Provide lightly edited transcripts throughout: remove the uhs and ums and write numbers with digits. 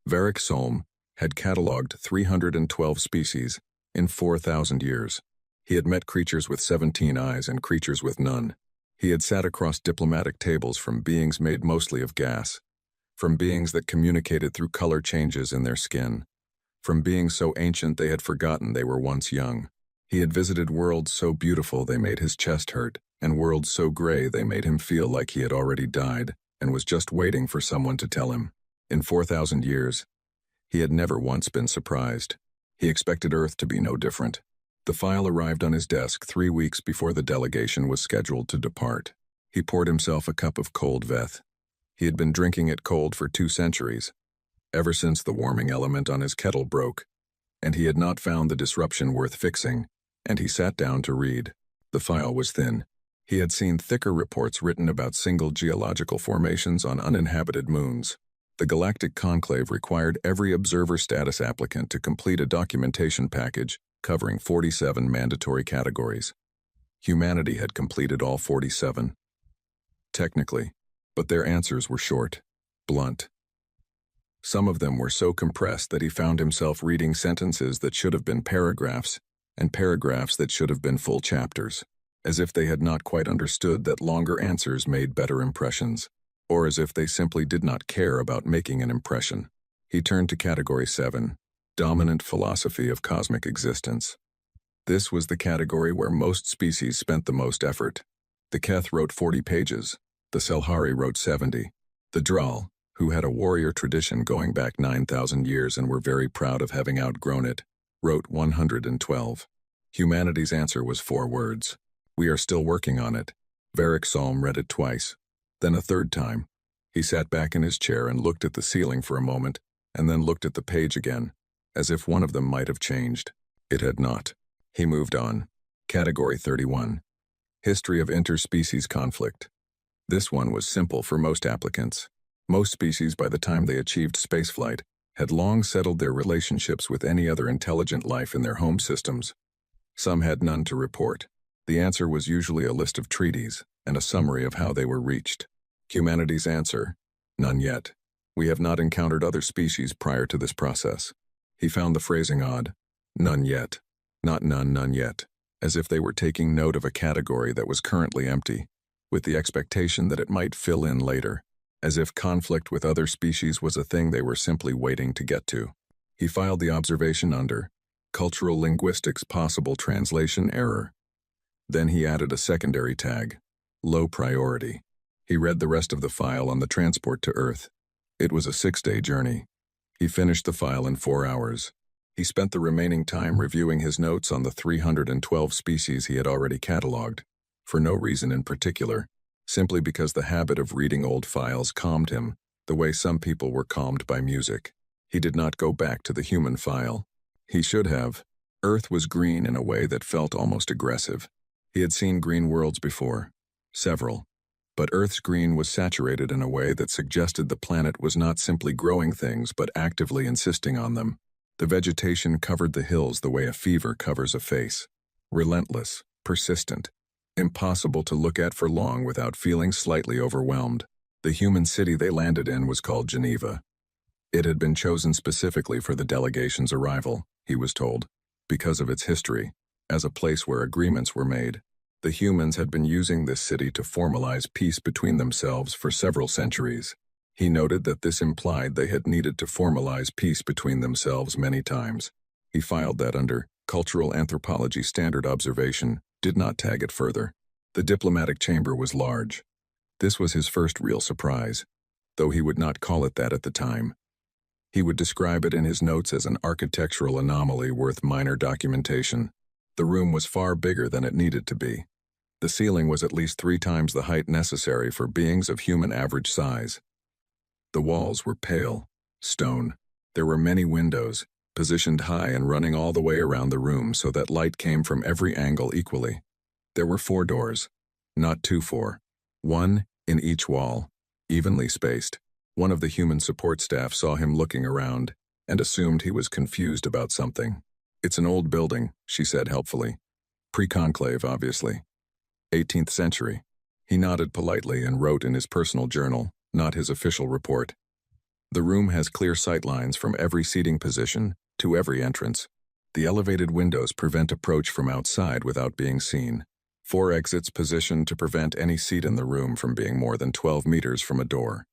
Varick Solm had catalogued 312 species in 4,000 years. He had met creatures with 17 eyes and creatures with none. He had sat across diplomatic tables from beings made mostly of gas, from beings that communicated through color changes in their skin, from beings so ancient they had forgotten they were once young. He had visited worlds so beautiful they made his chest hurt, and worlds so gray they made him feel like he had already died and was just waiting for someone to tell him. In 4,000 years, he had never once been surprised. He expected Earth to be no different. The file arrived on his desk 3 weeks before the delegation was scheduled to depart. He poured himself a cup of cold veth. He had been drinking it cold for 2 centuries, ever since the warming element on his kettle broke, and he had not found the disruption worth fixing, and he sat down to read. The file was thin. He had seen thicker reports written about single geological formations on uninhabited moons. The Galactic Conclave required every observer status applicant to complete a documentation package covering 47 mandatory categories. Humanity had completed all 47. Technically, but their answers were short, blunt. Some of them were so compressed that he found himself reading sentences that should have been paragraphs, and paragraphs that should have been full chapters, as if they had not quite understood that longer answers made better impressions, or as if they simply did not care about making an impression. He turned to Category 7, Dominant Philosophy of Cosmic Existence. This was the category where most species spent the most effort. The Keth wrote 40 pages. The Selhari wrote 70. The Dral, who had a warrior tradition going back 9,000 years and were very proud of having outgrown it, wrote 112. Humanity's answer was 4 words. We are still working on it. Varick Solm read it twice. Then a third time. He sat back in his chair and looked at the ceiling for a moment, and then looked at the page again, as if one of them might have changed. It had not. He moved on. Category 31. History of Interspecies Conflict. This one was simple for most applicants. Most species, by the time they achieved spaceflight, had long settled their relationships with any other intelligent life in their home systems. Some had none to report. The answer was usually a list of treaties and a summary of how they were reached. Humanity's answer: none yet. We have not encountered other species prior to this process. He found the phrasing odd. None yet. Not none, none yet. As if they were taking note of a category that was currently empty, with the expectation that it might fill in later. As if conflict with other species was a thing they were simply waiting to get to. He filed the observation under Cultural Linguistics Possible Translation Error. Then he added a secondary tag, Low Priority. He read the rest of the file on the transport to Earth. It was a 6-day journey. He finished the file in 4 hours. He spent the remaining time reviewing his notes on the 312 species he had already catalogued, for no reason in particular, simply because the habit of reading old files calmed him, the way some people were calmed by music. He did not go back to the human file. He should have. Earth was green in a way that felt almost aggressive. He had seen green worlds before, several, but Earth's green was saturated in a way that suggested the planet was not simply growing things but actively insisting on them. The vegetation covered the hills the way a fever covers a face. Relentless, persistent, impossible to look at for long without feeling slightly overwhelmed. The human city they landed in was called Geneva. It had been chosen specifically for the delegation's arrival, he was told, because of its history, as a place where agreements were made. The humans had been using this city to formalize peace between themselves for several centuries. He noted that this implied they had needed to formalize peace between themselves many times. He filed that under Cultural Anthropology Standard Observation, did not tag it further. The diplomatic chamber was large. This was his first real surprise, though he would not call it that at the time. He would describe it in his notes as an architectural anomaly worth minor documentation. The room was far bigger than it needed to be. The ceiling was at least 3 times the height necessary for beings of human average size. The walls were pale, stone. There were many windows, positioned high and running all the way around the room so that light came from every angle equally. There were 4 doors, not 2-4, 1 in each wall, evenly spaced. One of the human support staff saw him looking around and assumed he was confused about something. It's an old building, she said helpfully. Pre-conclave, obviously. 18th century. He nodded politely and wrote in his personal journal, not his official report. The room has clear sight lines from every seating position to every entrance. The elevated windows prevent approach from outside without being seen. 4 exits positioned to prevent any seat in the room from being more than 12 meters from a door.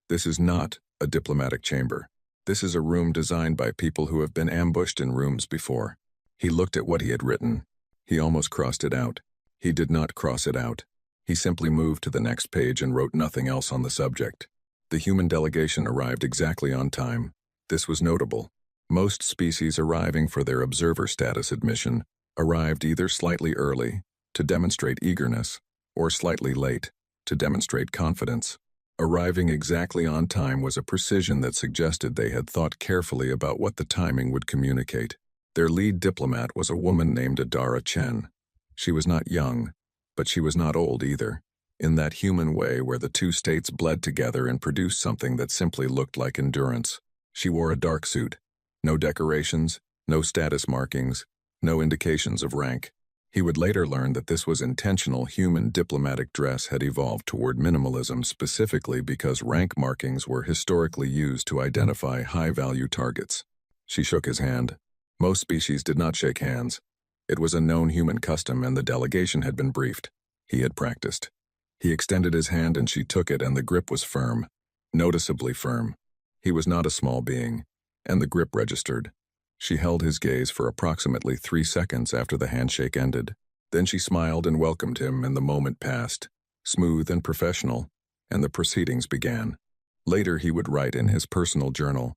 This is not a diplomatic chamber. This is a room designed by people who have been ambushed in rooms before. He looked at what he had written. He almost crossed it out. He did not cross it out. He simply moved to the next page and wrote nothing else on the subject. The human delegation arrived exactly on time. This was notable. Most species arriving for their observer status admission arrived either slightly early, to demonstrate eagerness, or slightly late, to demonstrate confidence. Arriving exactly on time was a precision that suggested they had thought carefully about what the timing would communicate. Their lead diplomat was a woman named Adara Chen. She was not young, but she was not old either, in that human way where the two states bled together and produced something that simply looked like endurance. She wore a dark suit. No decorations, no status markings, no indications of rank. He would later learn that this was intentional. Human diplomatic dress had evolved toward minimalism specifically because rank markings were historically used to identify high-value targets. She shook his hand. Most species did not shake hands. It was a known human custom and the delegation had been briefed. He had practiced. He extended his hand and she took it and the grip was firm, noticeably firm. He was not a small being, and the grip registered. She held his gaze for approximately 3 seconds after the handshake ended. Then she smiled and welcomed him and the moment passed, smooth and professional, and the proceedings began. Later he would write in his personal journal,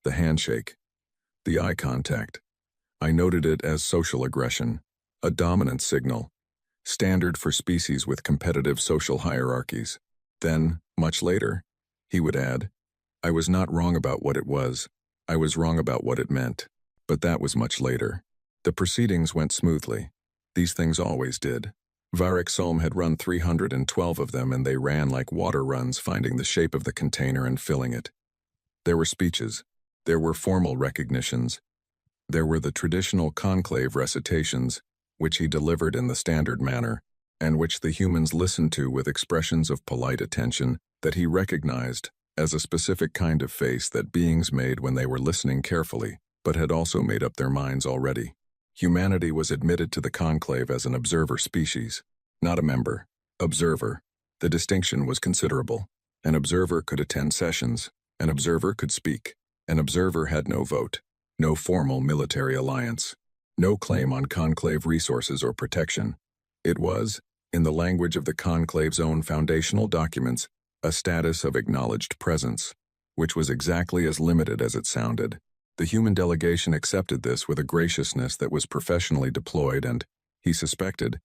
the handshake, the eye contact. I noted it as social aggression, a dominant signal, standard for species with competitive social hierarchies. Then, much later, he would add, I was not wrong about what it was. I was wrong about what it meant. But that was much later. The proceedings went smoothly. These things always did. Varric Solm had run 312 of them and they ran like water runs, finding the shape of the container and filling it. There were speeches. There were formal recognitions. There were the traditional conclave recitations, which he delivered in the standard manner, and which the humans listened to with expressions of polite attention that he recognized as a specific kind of face that beings made when they were listening carefully, but had also made up their minds already. Humanity was admitted to the conclave as an observer species, not a member. Observer. The distinction was considerable. An observer could attend sessions. An observer could speak. An observer had no vote, no formal military alliance, no claim on conclave resources or protection. It was, in the language of the conclave's own foundational documents, a status of acknowledged presence, which was exactly as limited as it sounded. The human delegation accepted this with a graciousness that was professionally deployed and, he suspected,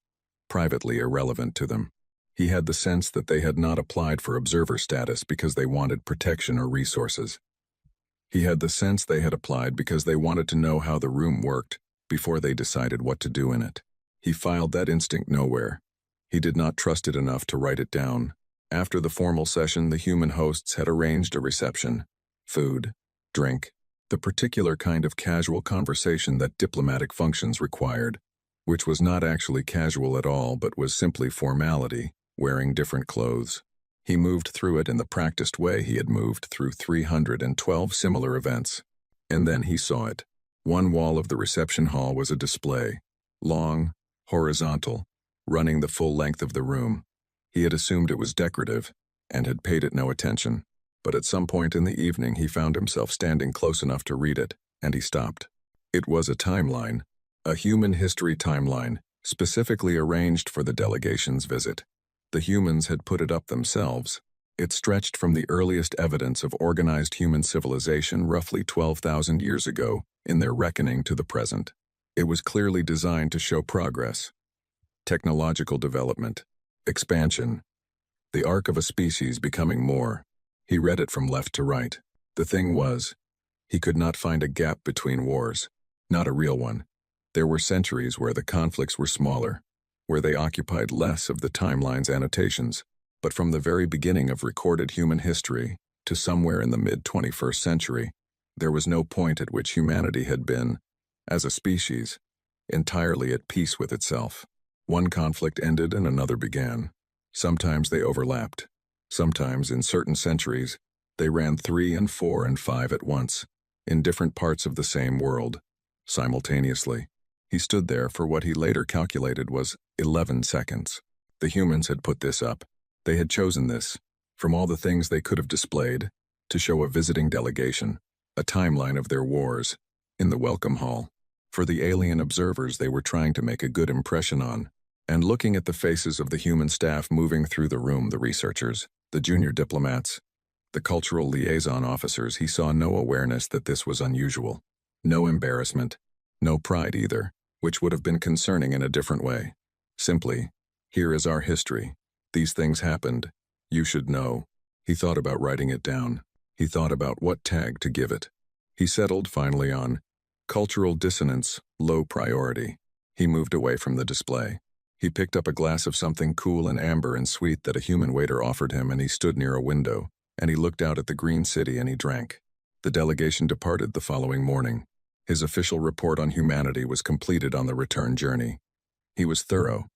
privately irrelevant to them. He had the sense that they had not applied for observer status because they wanted protection or resources. He had the sense they had applied because they wanted to know how the room worked before they decided what to do in it. He filed that instinct nowhere. He did not trust it enough to write it down. After the formal session, the human hosts had arranged a reception. Food, drink, the particular kind of casual conversation that diplomatic functions required, which was not actually casual at all but was simply formality, wearing different clothes. He moved through it in the practiced way he had moved through 312 similar events. And then he saw it. One wall of the reception hall was a display, long, horizontal, running the full length of the room. He had assumed it was decorative, and had paid it no attention, but at some point in the evening he found himself standing close enough to read it, and he stopped. It was a timeline, a human history timeline, specifically arranged for the delegation's visit. The humans had put it up themselves. It stretched from the earliest evidence of organized human civilization roughly 12,000 years ago in their reckoning to the present. It was clearly designed to show progress, technological development, expansion, the arc of a species becoming more. He read it from left to right. The thing was, he could not find a gap between wars, not a real one. There were centuries where the conflicts were smaller, where they occupied less of the timeline's annotations, but from the very beginning of recorded human history to somewhere in the mid-21st century, there was no point at which humanity had been, as a species, entirely at peace with itself. One conflict ended and another began. Sometimes they overlapped. Sometimes, in certain centuries, They ran 3 and 4 and 5 at once, in different parts of the same world, simultaneously. He stood there for what he later calculated was 11 seconds. The humans had put this up. They had chosen this, from all the things they could have displayed, to show a visiting delegation, a timeline of their wars, in the welcome hall. For the alien observers they were trying to make a good impression on. And looking at the faces of the human staff moving through the room, the researchers, the junior diplomats, the cultural liaison officers, he saw no awareness that this was unusual. No embarrassment. No pride either, which would have been concerning in a different way. Simply, here is our history. These things happened. You should know. He thought about writing it down. He thought about what tag to give it. He settled finally on cultural dissonance, low priority. He moved away from the display. He picked up a glass of something cool and amber and sweet that a human waiter offered him, and he stood near a window, and he looked out at the green city and he drank. The delegation departed the following morning. His official report on humanity was completed on the return journey. He was thorough.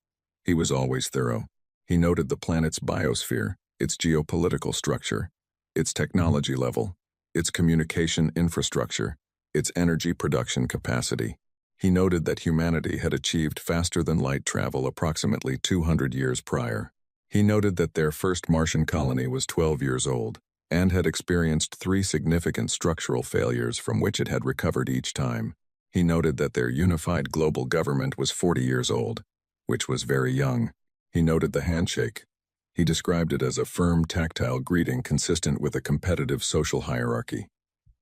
He was always thorough. He noted the planet's biosphere, its geopolitical structure, its technology level, its communication infrastructure, its energy production capacity. He noted that humanity had achieved faster-than-light travel approximately 200 years prior. He noted that their first Martian colony was 12 years old and had experienced 3 significant structural failures from which it had recovered each time. He noted that their unified global government was 40 years old, which was very young. He noted the handshake. He described it as a firm, tactile greeting consistent with a competitive social hierarchy,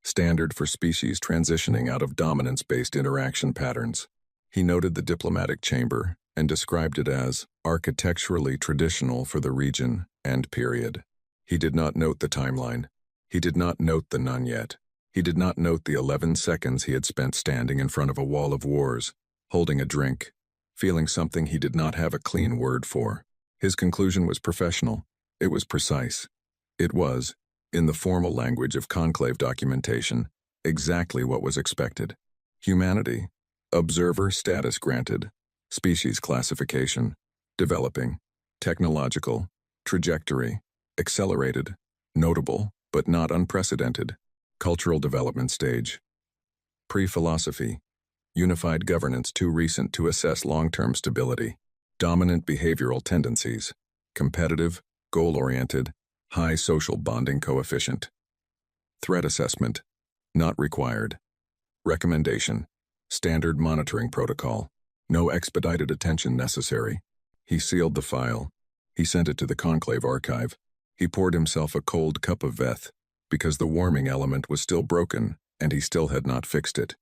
standard for species transitioning out of dominance-based interaction patterns. He noted the diplomatic chamber and described it as architecturally traditional for the region and period. He did not note the timeline. He did not note the none yet. He did not note the 11 seconds he had spent standing in front of a wall of wars, holding a drink, feeling something he did not have a clean word for. His conclusion was professional. It was precise. It was, in the formal language of conclave documentation, exactly what was expected. Humanity, observer status granted, species classification, developing, technological, trajectory, accelerated, notable, but not unprecedented, cultural development stage. Pre-philosophy, unified governance too recent to assess long-term stability, dominant behavioral tendencies, competitive, goal-oriented, high social bonding coefficient. Threat assessment, not required. Recommendation, standard monitoring protocol, no expedited attention necessary. He sealed the file. He sent it to the conclave archive. He poured himself a cold cup of Veth, because the warming element was still broken, and he still had not fixed it.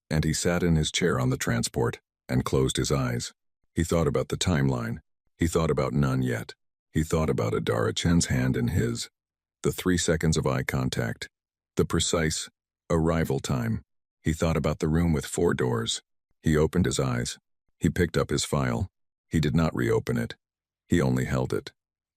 And he sat in his chair on the transport, and closed his eyes. He thought about the timeline. He thought about none yet. He thought about Adara Chen's hand in his, the 3 seconds of eye contact, the precise arrival time. He thought about the room with 4 doors. He opened his eyes. He picked up his file. He did not reopen it. He only held it.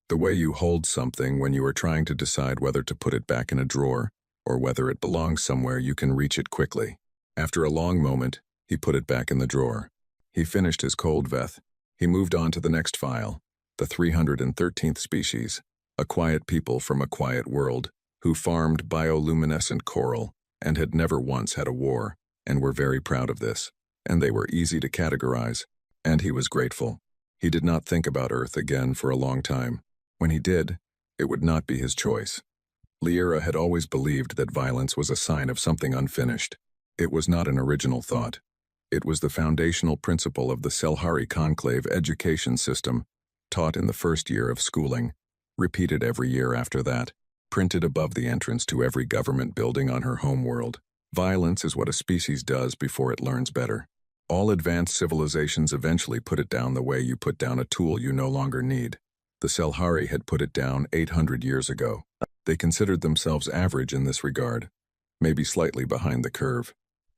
The way you hold something when you are trying to decide whether to put it back in a drawer or whether it belongs somewhere you can reach it quickly. After a long moment, he put it back in the drawer. He finished his cold Veth. He moved on to the next file, the 313th species, a quiet people from a quiet world who farmed bioluminescent coral and had never once had a war and were very proud of this, and they were easy to categorize, and he was grateful. He did not think about Earth again for a long time. When he did, it would not be his choice. Lyra had always believed that violence was a sign of something unfinished. It was not an original thought. It was the foundational principle of the Selhari Conclave education system, taught in the first year of schooling, repeated every year after that, printed above the entrance to every government building on her homeworld. Violence is what a species does before it learns better. All advanced civilizations eventually put it down the way you put down a tool you no longer need. The Selhari had put it down 800 years ago. They considered themselves average in this regard, maybe slightly behind the curve.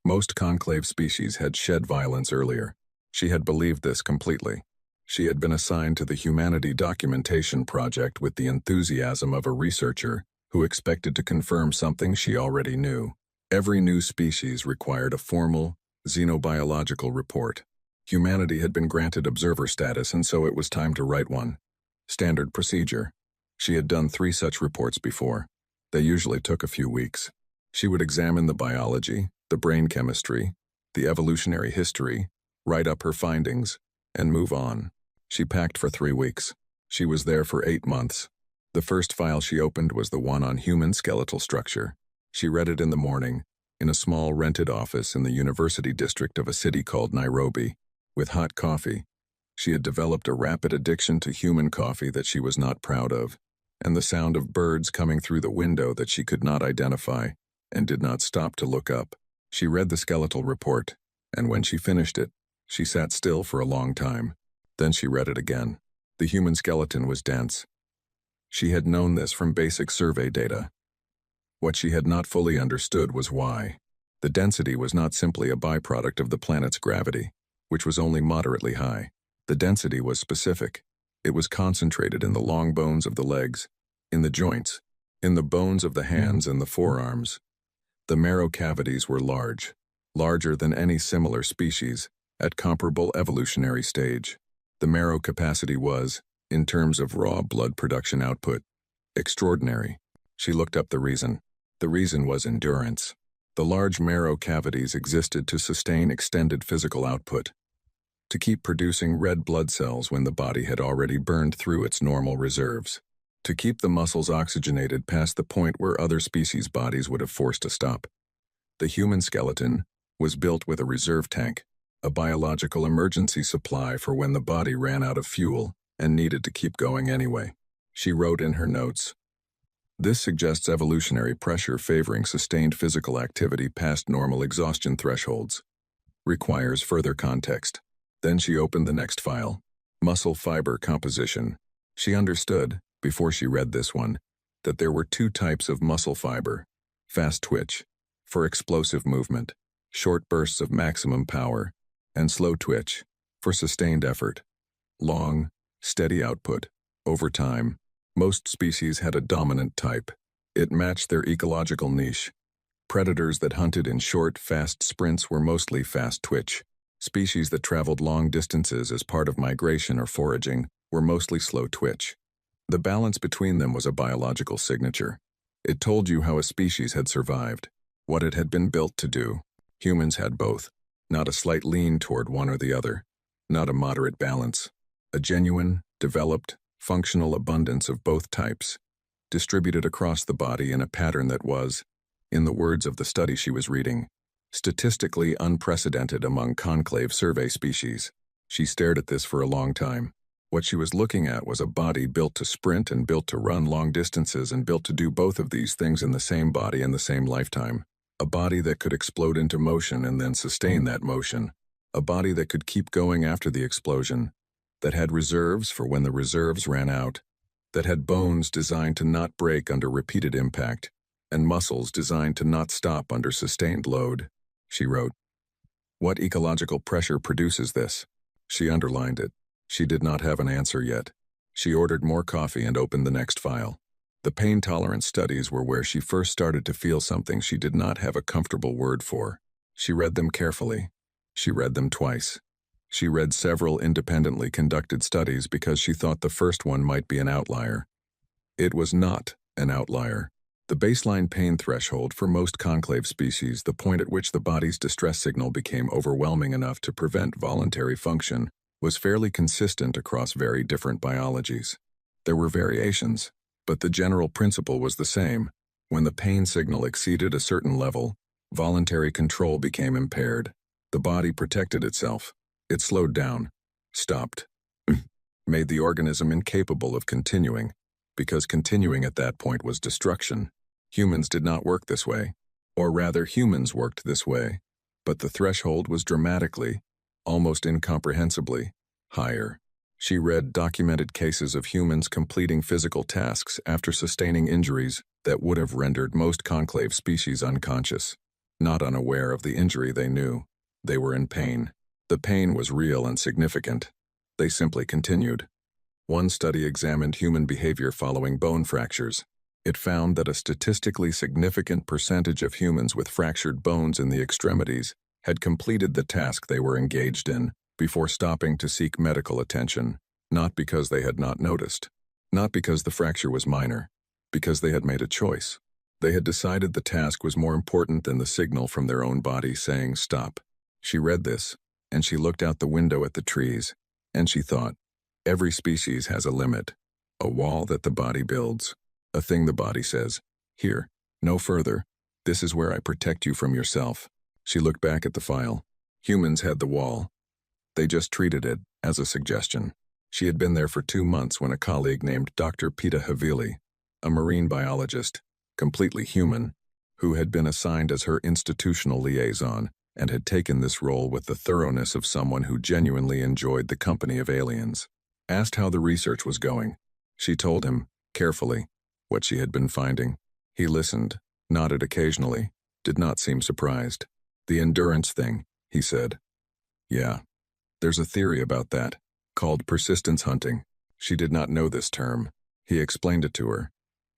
Most conclave species had shed violence earlier. She had believed this completely. She had been assigned to the Humanity Documentation Project with the enthusiasm of a researcher who expected to confirm something she already knew. Every new species required a formal, xenobiological report. Humanity had been granted observer status, and so it was time to write one. Standard procedure. She had done 3 such reports before. They usually took a few weeks. She would examine the biology, the brain chemistry, the evolutionary history, write up her findings, and move on. She packed for 3 weeks. She was there for 8 months. The first file she opened was the one on human skeletal structure. She read it in the morning, in a small rented office in the university district of a city called Nairobi, with hot coffee. She had developed a rapid addiction to human coffee that she was not proud of, and the sound of birds coming through the window that she could not identify, and did not stop to look up. She read the skeletal report, and when she finished it, she sat still for a long time. Then she read it again. The human skeleton was dense. She had known this from basic survey data. What she had not fully understood was why. The density was not simply a byproduct of the planet's gravity, which was only moderately high. The density was specific. It was concentrated in the long bones of the legs, in the joints, in the bones of the hands and the forearms. The marrow cavities were large, larger than any similar species, at comparable evolutionary stage. The marrow capacity was, in terms of raw blood production output, extraordinary. She looked up the reason. The reason was endurance. The large marrow cavities existed to sustain extended physical output, to keep producing red blood cells when the body had already burned through its normal reserves, to keep the muscles oxygenated past the point where other species' bodies would have forced a stop. The human skeleton was built with a reserve tank, a biological emergency supply for when the body ran out of fuel and needed to keep going anyway. She wrote in her notes, "This suggests evolutionary pressure favoring sustained physical activity past normal exhaustion thresholds. Requires further context." Then she opened the next file, muscle fiber composition. She understood, before she read this one, that there were 2 types of muscle fiber: fast twitch, for explosive movement, short bursts of maximum power, and slow twitch, for sustained effort, long, steady output, over time. Most species had a dominant type. It matched their ecological niche. Predators that hunted in short, fast sprints were mostly fast twitch. Species that traveled long distances as part of migration or foraging were mostly slow twitch. The balance between them was a biological signature. It told you how a species had survived, what it had been built to do. Humans had both. Not a slight lean toward one or the other. Not a moderate balance. A genuine, developed, functional abundance of both types, distributed across the body in a pattern that was, in the words of the study she was reading, statistically unprecedented among conclave survey species. She stared at this for a long time. What she was looking at was a body built to sprint and built to run long distances and built to do both of these things in the same body in the same lifetime. A body that could explode into motion and then sustain that motion. A body that could keep going after the explosion. That had reserves for when the reserves ran out. That had bones designed to not break under repeated impact, and muscles designed to not stop under sustained load. She wrote, "What ecological pressure produces this?" She underlined it. She did not have an answer yet. She ordered more coffee and opened the next file. The pain-tolerance studies were where she first started to feel something she did not have a comfortable word for. She read them carefully. She read them twice. She read several independently conducted studies because she thought the first one might be an outlier. It was not an outlier. The baseline pain threshold for most conclave species, the point at which the body's distress signal became overwhelming enough to prevent voluntary function, was fairly consistent across very different biologies. There were variations, but the general principle was the same. When the pain signal exceeded a certain level, voluntary control became impaired. The body protected itself. It slowed down, stopped, made the organism incapable of continuing, because continuing at that point was destruction. Humans did not work this way, or rather humans worked this way, but the threshold was dramatically, almost incomprehensibly, higher. She read documented cases of humans completing physical tasks after sustaining injuries that would have rendered most conclave species unconscious. Not unaware of the injury they knew. They were in pain. The pain was real and significant. They simply continued. One study examined human behavior following bone fractures. It found that a statistically significant percentage of humans with fractured bones in the extremities had completed the task they were engaged in before stopping to seek medical attention, not because they had not noticed, not because the fracture was minor, because they had made a choice. They had decided the task was more important than the signal from their own body saying stop. She read this, and she looked out the window at the trees, and she thought, every species has a limit, a wall that the body builds, a thing the body says, here, no further, this is where I protect you from yourself. She looked back at the file. Humans had the wall. They just treated it as a suggestion. She had been there for 2 months when a colleague named Dr. Peta Havili, a marine biologist, completely human, who had been assigned as her institutional liaison and had taken this role with the thoroughness of someone who genuinely enjoyed the company of aliens, asked how the research was going. She told him, carefully, what she had been finding. He listened, nodded occasionally, did not seem surprised. The endurance thing, he said. Yeah. There's a theory about that, called persistence hunting. She did not know this term. He explained it to her.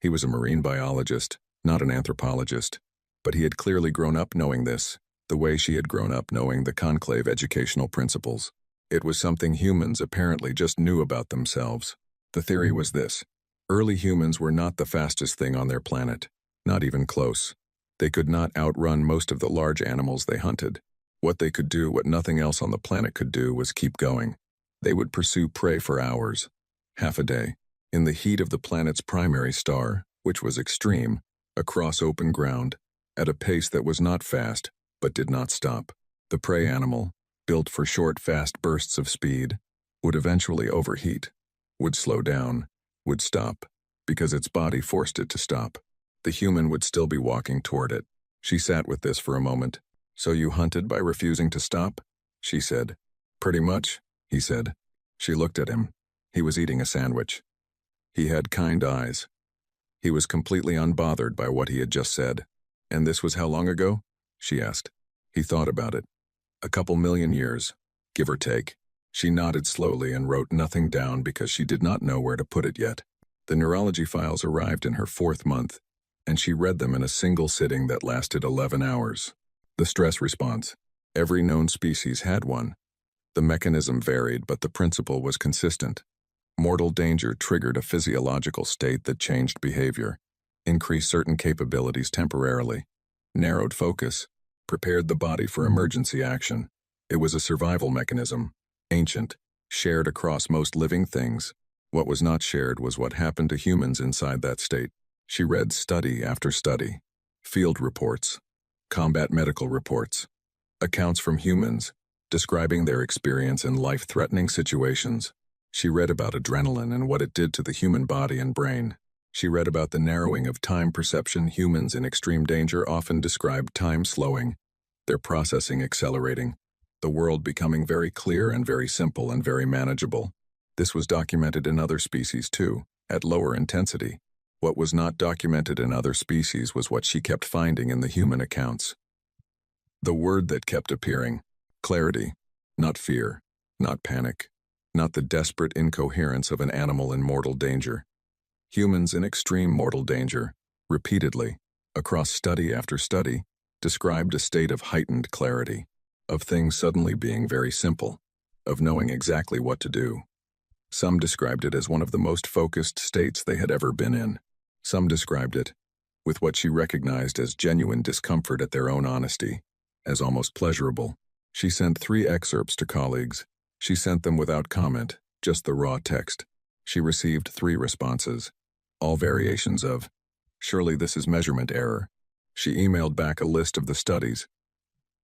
He was a marine biologist, not an anthropologist, but he had clearly grown up knowing this, the way she had grown up knowing the conclave educational principles. It was something humans apparently just knew about themselves. The theory was this. Early humans were not the fastest thing on their planet, not even close. They could not outrun most of the large animals they hunted. What they could do, what nothing else on the planet could do, was keep going. They would pursue prey for hours, half a day, in the heat of the planet's primary star, which was extreme, across open ground, at a pace that was not fast, but did not stop. The prey animal, built for short, fast bursts of speed, would eventually overheat, would slow down, would stop, because its body forced it to stop. The human would still be walking toward it. She sat with this for a moment. So you hunted by refusing to stop? She said. Pretty much, he said. She looked at him. He was eating a sandwich. He had kind eyes. He was completely unbothered by what he had just said. And this was how long ago? She asked. He thought about it. A couple million years, give or take. She nodded slowly and wrote nothing down because she did not know where to put it yet. The neurology files arrived in her 4th month, and she read them in a single sitting that lasted 11 hours. The stress response. Every known species had one. The mechanism varied, but the principle was consistent. Mortal danger triggered a physiological state that changed behavior, increased certain capabilities temporarily, narrowed focus, prepared the body for emergency action. It was a survival mechanism, ancient, shared across most living things. What was not shared was what happened to humans inside that state. She read study after study, field reports, combat medical reports, accounts from humans, describing their experience in life-threatening situations. She read about adrenaline and what it did to the human body and brain. She read about the narrowing of time perception. Humans in extreme danger often described time slowing, their processing accelerating, the world becoming very clear and very simple and very manageable. This was documented in other species too, at lower intensity. What was not documented in other species was what she kept finding in the human accounts. The word that kept appearing, clarity, not fear, not panic, not the desperate incoherence of an animal in mortal danger. Humans in extreme mortal danger, repeatedly, across study after study, described a state of heightened clarity, of things suddenly being very simple, of knowing exactly what to do. Some described it as one of the most focused states they had ever been in. Some described it, with what she recognized as genuine discomfort at their own honesty, as almost pleasurable. She sent 3 excerpts to colleagues. She sent them without comment, just the raw text. She received 3 responses, all variations of, surely this is measurement error. She emailed back a list of the studies,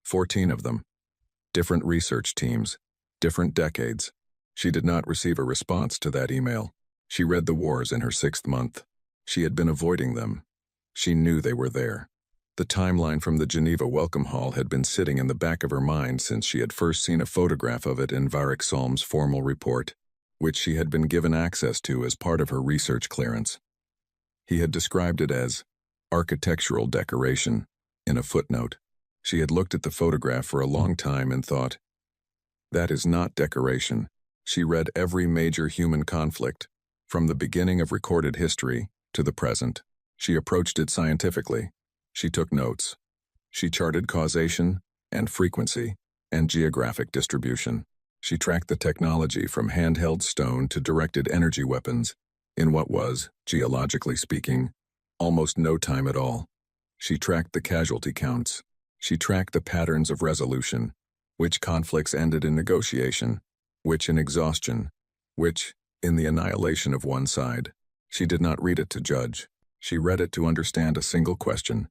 14 of them, different research teams, different decades. She did not receive a response to that email. She read the wars in her 6th month. She had been avoiding them. She knew they were there. The timeline from the Geneva Welcome Hall had been sitting in the back of her mind since she had first seen a photograph of it in Varric Solm's formal report, which she had been given access to as part of her research clearance. He had described it as architectural decoration in a footnote. She had looked at the photograph for a long time and thought, that is not decoration. She read every major human conflict, from the beginning of recorded history to the present. She approached it scientifically. She took notes. She charted causation and frequency and geographic distribution. She tracked the technology from handheld stone to directed energy weapons in what was, geologically speaking, almost no time at all. She tracked the casualty counts. She tracked the patterns of resolution, which conflicts ended in negotiation, which in exhaustion, which in the annihilation of one side. She did not read it to judge. She read it to understand a single question.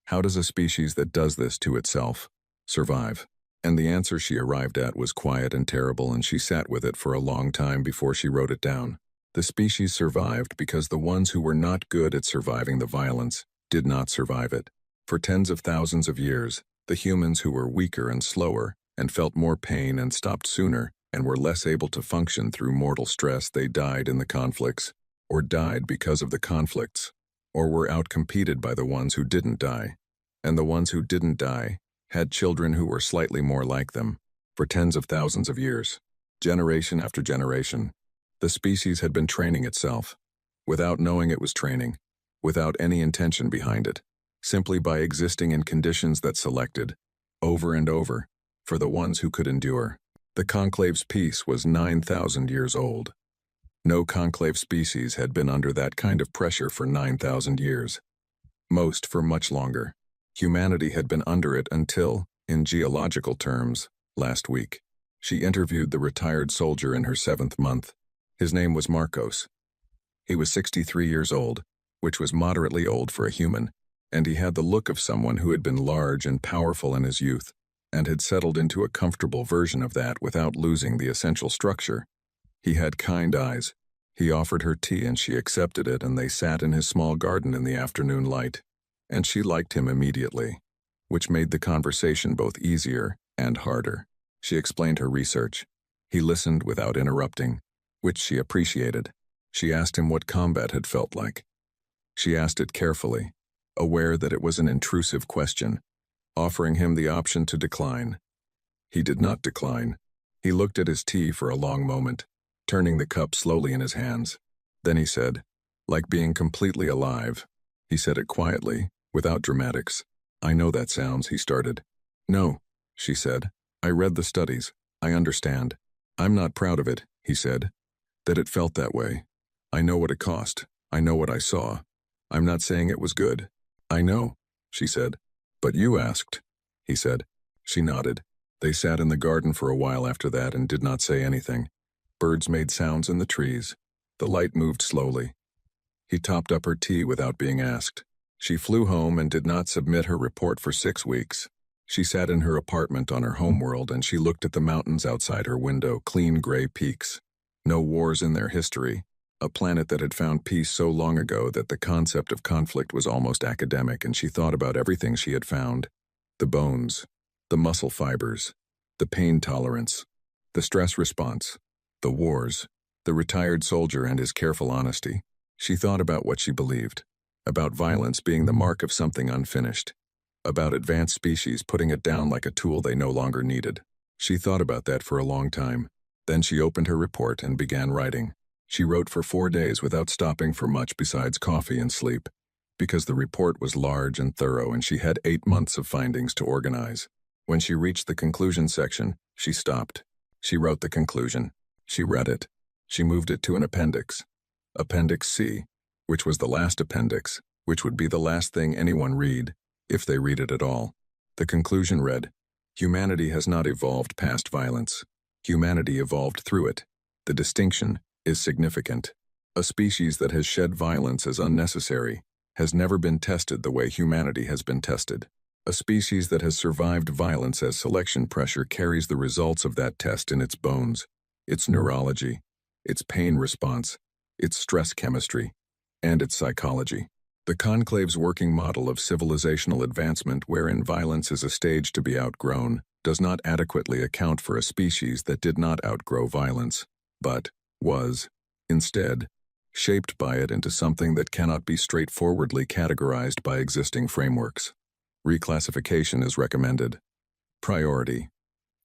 How does a species that does this to itself survive? And the answer she arrived at was quiet and terrible, and she sat with it for a long time before she wrote it down. The species survived because the ones who were not good at surviving the violence did not survive it. For tens of thousands of years, the humans who were weaker and slower and felt more pain and stopped sooner and were less able to function through mortal stress, they died in the conflicts, or died because of the conflicts, or were outcompeted by the ones who didn't die. And the ones who didn't die had children who were slightly more like them. For tens of thousands of years, generation after generation, the species had been training itself, without knowing it was training, without any intention behind it, simply by existing in conditions that selected, over and over, for the ones who could endure. The conclave's peace was 9,000 years old. No conclave species had been under that kind of pressure for 9,000 years. Most for much longer. Humanity had been under it until, in geological terms, last week. She interviewed the retired soldier in her 7th month. His name was Marcos. He was 63 years old, which was moderately old for a human, and he had the look of someone who had been large and powerful in his youth, and had settled into a comfortable version of that without losing the essential structure. He had kind eyes. He offered her tea and she accepted it, and they sat in his small garden in the afternoon light. And she liked him immediately, which made the conversation both easier and harder. She explained her research. He listened without interrupting, which she appreciated. She asked him what combat had felt like. She asked it carefully, aware that it was an intrusive question, offering him the option to decline. He did not decline. He looked at his tea for a long moment, turning the cup slowly in his hands. Then he said, like being completely alive. He said it quietly, without dramatics. I know that sounds, he started. No, she said. I read the studies. I understand. I'm not proud of it, he said. That it felt that way. I know what it cost. I know what I saw. I'm not saying it was good. I know, she said. But you asked, he said. She nodded. They sat in the garden for a while after that and did not say anything. Birds made sounds in the trees. The light moved slowly. He topped up her tea without being asked. She flew home and did not submit her report for 6 weeks. She sat in her apartment on her homeworld and she looked at the mountains outside her window, clean gray peaks. No wars in their history. A planet that had found peace so long ago that the concept of conflict was almost academic, and she thought about everything she had found. The bones, the muscle fibers, the pain tolerance, the stress response, the wars, the retired soldier and his careful honesty. She thought about what she believed, about violence being the mark of something unfinished, about advanced species putting it down like a tool they no longer needed. She thought about that for a long time. Then she opened her report and began writing. She wrote for 4 days without stopping for much besides coffee and sleep, because the report was large and thorough and she had 8 months of findings to organize. When she reached the conclusion section, she stopped. She wrote the conclusion. She read it. She moved it to an appendix. Appendix C, which was the last appendix, which would be the last thing anyone read, if they read it at all. The conclusion read, humanity has not evolved past violence. Humanity evolved through it. The distinction is significant. A species that has shed violence as unnecessary has never been tested the way humanity has been tested. A species that has survived violence as selection pressure carries the results of that test in its bones, its neurology, its pain response, its stress chemistry, and its psychology. The conclave's working model of civilizational advancement, wherein violence is a stage to be outgrown, does not adequately account for a species that did not outgrow violence, but was, instead, shaped by it into something that cannot be straightforwardly categorized by existing frameworks. Reclassification is recommended. Priority.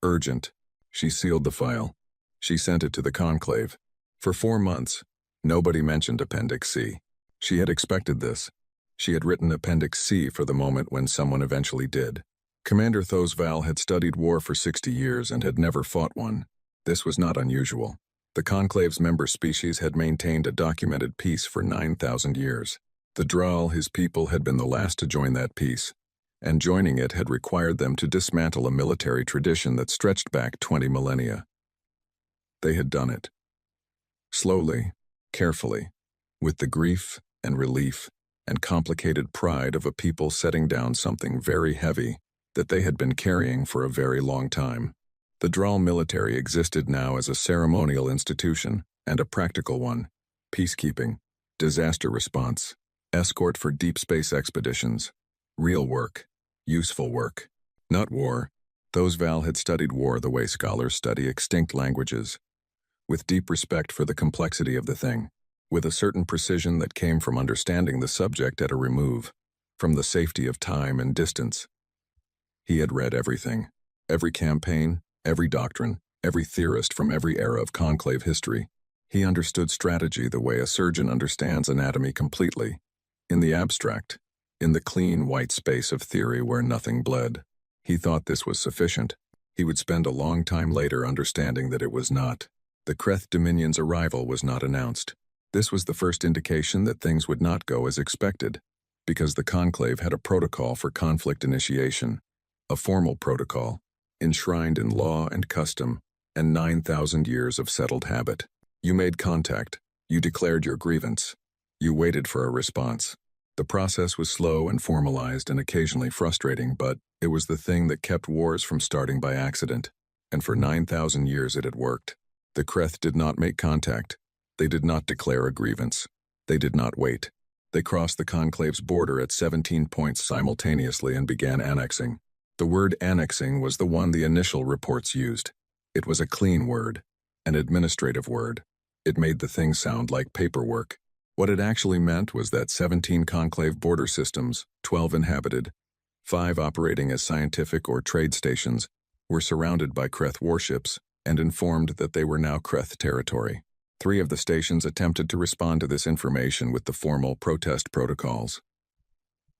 Urgent. She sealed the file. She sent it to the conclave. For 4 months, nobody mentioned Appendix C. She had expected this. She had written Appendix C for the moment when someone eventually did. Commander Thosval had studied war for 60 years and had never fought one. This was not unusual. The conclave's member species had maintained a documented peace for 9,000 years. The Dral, his people, had been the last to join that peace, and joining it had required them to dismantle a military tradition that stretched back 20 millennia. They had done it. Slowly, carefully, with the grief and relief and complicated pride of a people setting down something very heavy that they had been carrying for a very long time. The Dral military existed now as a ceremonial institution and a practical one: peacekeeping, disaster response, escort for deep space expeditions, real work, useful work, not war. Those Val had studied war the way scholars study extinct languages, with deep respect for the complexity of the thing, with a certain precision that came from understanding the subject at a remove, from the safety of time and distance. He had read everything, every campaign, every doctrine, every theorist from every era of conclave history. He understood strategy the way a surgeon understands anatomy completely, in the abstract, in the clean white space of theory where nothing bled. He thought this was sufficient. He would spend a long time later understanding that it was not. The Kreth Dominion's arrival was not announced. This was the first indication that things would not go as expected, because the conclave had a protocol for conflict initiation, a formal protocol, enshrined in law and custom, and 9,000 years of settled habit. You made contact. You declared your grievance. You waited for a response. The process was slow and formalized and occasionally frustrating, but it was the thing that kept wars from starting by accident, and for 9,000 years it had worked. The Kreth did not make contact. They did not declare a grievance. They did not wait. They crossed the conclave's border at 17 points simultaneously and began annexing. The word annexing was the one the initial reports used. It was a clean word, an administrative word. It made the thing sound like paperwork. What it actually meant was that 17 conclave border systems, 12 inhabited, 5 operating as scientific or trade stations, were surrounded by Kreth warships and informed that they were now Kreth territory. 3 of the stations attempted to respond to this information with the formal protest protocols.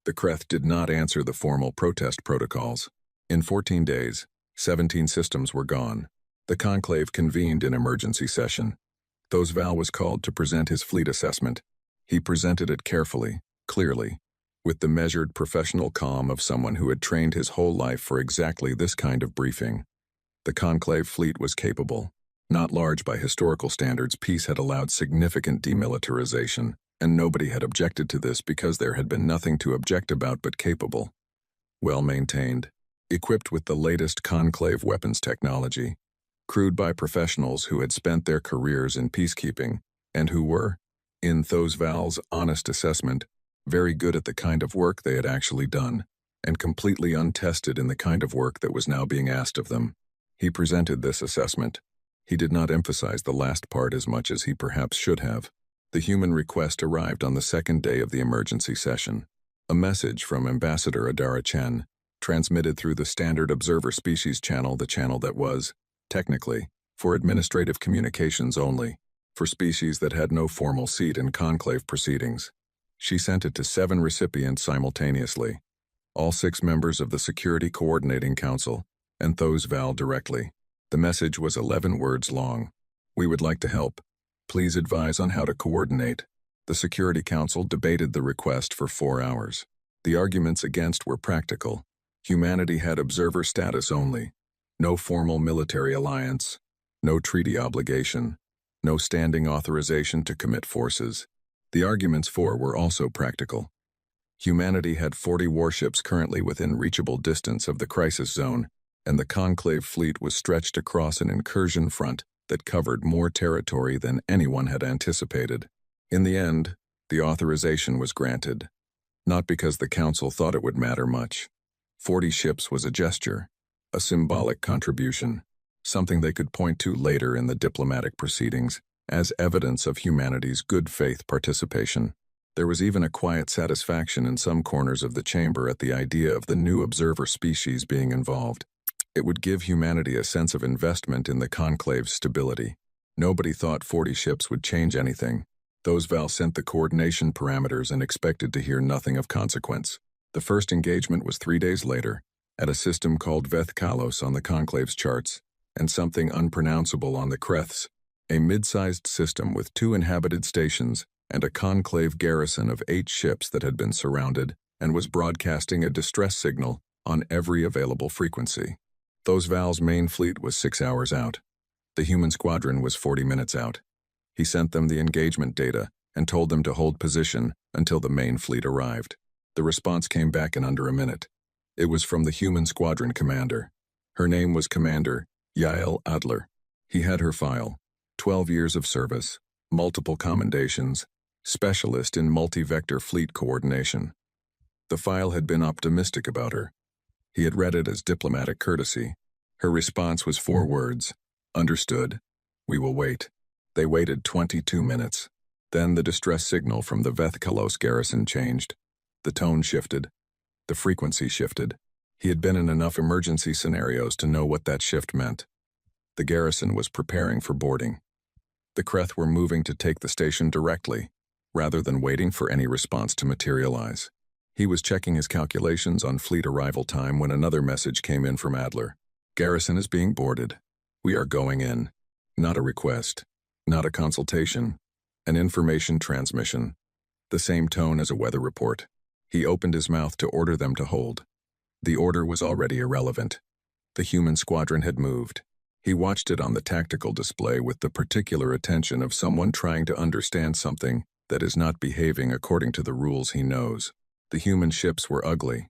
The Kreth did not answer the formal protest protocols. In 14 days, 17 systems were gone. The conclave convened in emergency session. Val was called to present his fleet assessment. He presented it carefully, clearly, with the measured professional calm of someone who had trained his whole life for exactly this kind of briefing. The conclave fleet was capable. Not large by historical standards, peace had allowed significant demilitarization, and nobody had objected to this because there had been nothing to object about but capable. Well maintained, equipped with the latest conclave weapons technology, crewed by professionals who had spent their careers in peacekeeping, and who were, in Val's honest assessment, very good at the kind of work they had actually done, and completely untested in the kind of work that was now being asked of them. He presented this assessment. He did not emphasize the last part as much as he perhaps should have. The human request arrived on the second day of the emergency session. A message from Ambassador Adara Chen, transmitted through the standard observer species channel, the channel that was, technically, for administrative communications only, for species that had no formal seat in conclave proceedings. She sent it to 7 recipients simultaneously, all 6 members of the Security Coordinating Council, and Val directly. The message was 11 words long. We would like to help. Please advise on how to coordinate. The Security Council debated the request for 4 hours. The arguments against were practical. Humanity had observer status only. No formal military alliance. No treaty obligation. No standing authorization to commit forces. The arguments for were also practical. Humanity had 40 warships currently within reachable distance of the crisis zone, and the conclave fleet was stretched across an incursion front that covered more territory than anyone had anticipated. In the end, the authorization was granted, not because the Council thought it would matter much. 40 ships was a gesture, a symbolic contribution, something they could point to later in the diplomatic proceedings as evidence of humanity's good faith participation. There was even a quiet satisfaction in some corners of the chamber at the idea of the new observer species being involved. It would give humanity a sense of investment in the conclave's stability. Nobody thought 40 ships would change anything. Val sent the coordination parameters and expected to hear nothing of consequence. The first engagement was 3 days later, at a system called Veth Kalos on the conclave's charts, and something unpronounceable on the Kreth's, a mid-sized system with 2 inhabited stations and a conclave garrison of 8 ships that had been surrounded and was broadcasting a distress signal on every available frequency. Those Val's main fleet was 6 hours out. The human squadron was 40 minutes out. He sent them the engagement data and told them to hold position until the main fleet arrived. The response came back in under a minute. It was from the human squadron commander. Her name was Commander Yael Adler. He had her file: 12 years of service, multiple commendations, specialist in multi-vector fleet coordination. The file had been optimistic about her. He had read it as diplomatic courtesy. Her response was 4 words: "Understood. We will wait." They waited 22 minutes. Then the distress signal from the Vethkalos garrison changed. The tone shifted. The frequency shifted. He had been in enough emergency scenarios to know what that shift meant. The garrison was preparing for boarding. The Kreth were moving to take the station directly, rather than waiting for any response to materialize. He was checking his calculations on fleet arrival time when another message came in from Adler. "Garrison is being boarded. We are going in." Not a request, not a consultation, an information transmission. The same tone as a weather report. He opened his mouth to order them to hold. The order was already irrelevant. The human squadron had moved. He watched it on the tactical display with the particular attention of someone trying to understand something that is not behaving according to the rules he knows. The human ships were ugly.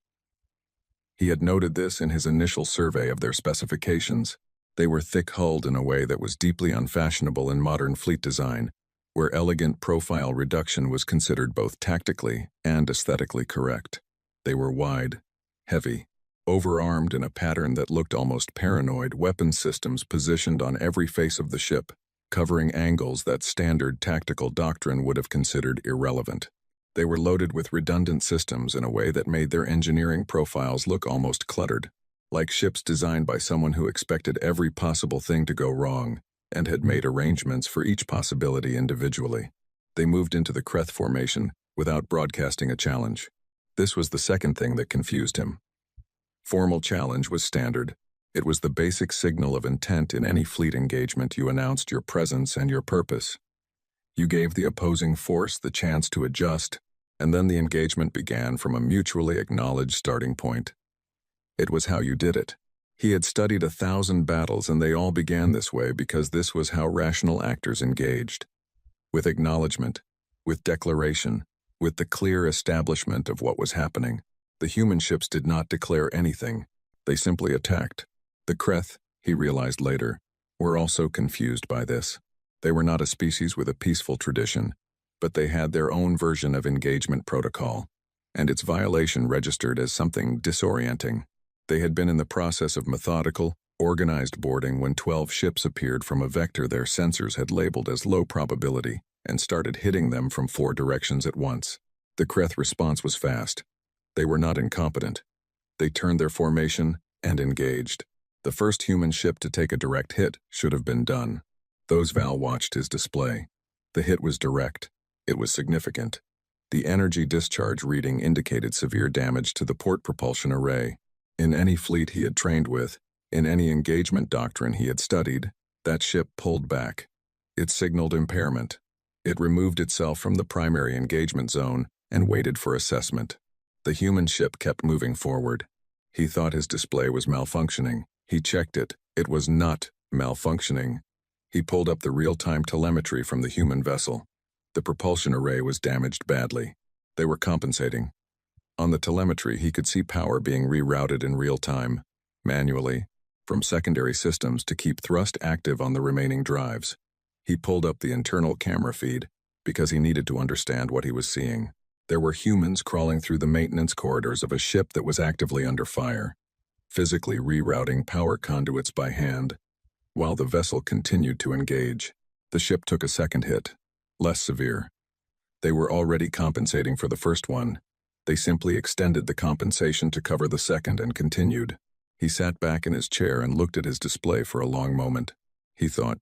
He had noted this in his initial survey of their specifications. They were thick-hulled in a way that was deeply unfashionable in modern fleet design, where elegant profile reduction was considered both tactically and aesthetically correct. They were wide, heavy, overarmed in a pattern that looked almost paranoid, weapon systems positioned on every face of the ship, covering angles that standard tactical doctrine would have considered irrelevant. They were loaded with redundant systems in a way that made their engineering profiles look almost cluttered, like ships designed by someone who expected every possible thing to go wrong and had made arrangements for each possibility individually. They moved into the Kreth formation without broadcasting a challenge. This was the second thing that confused him. Formal challenge was standard. It was the basic signal of intent in any fleet engagement. You announced your presence and your purpose. You gave the opposing force the chance to adjust, and then the engagement began from a mutually acknowledged starting point. It was how you did it. He had studied 1,000 battles, and they all began this way because this was how rational actors engaged. With acknowledgement, with declaration, with the clear establishment of what was happening. The human ships did not declare anything. They simply attacked. The Kreth, he realized later, were also confused by this. They were not a species with a peaceful tradition, but they had their own version of engagement protocol, and its violation registered as something disorienting. They had been in the process of methodical, organized boarding when 12 ships appeared from a vector their sensors had labeled as low probability and started hitting them from 4 directions at once. The Kreth response was fast. They were not incompetent. They turned their formation and engaged. The first human ship to take a direct hit should have been done. Those Val watched his display. The hit was direct. It was significant. The energy discharge reading indicated severe damage to the port propulsion array. In any fleet he had trained with, in any engagement doctrine he had studied, that ship pulled back. It signaled impairment. It removed itself from the primary engagement zone and waited for assessment. The human ship kept moving forward. He thought his display was malfunctioning. He checked it. It was not malfunctioning. He pulled up the real-time telemetry from the human vessel. The propulsion array was damaged badly. They were compensating. On the telemetry, he could see power being rerouted in real time, manually, from secondary systems to keep thrust active on the remaining drives. He pulled up the internal camera feed because he needed to understand what he was seeing. There were humans crawling through the maintenance corridors of a ship that was actively under fire, physically rerouting power conduits by hand, while the vessel continued to engage. The ship took a second hit, less severe. They were already compensating for the first one. They simply extended the compensation to cover the second and continued. He sat back in his chair and looked at his display for a long moment. He thought,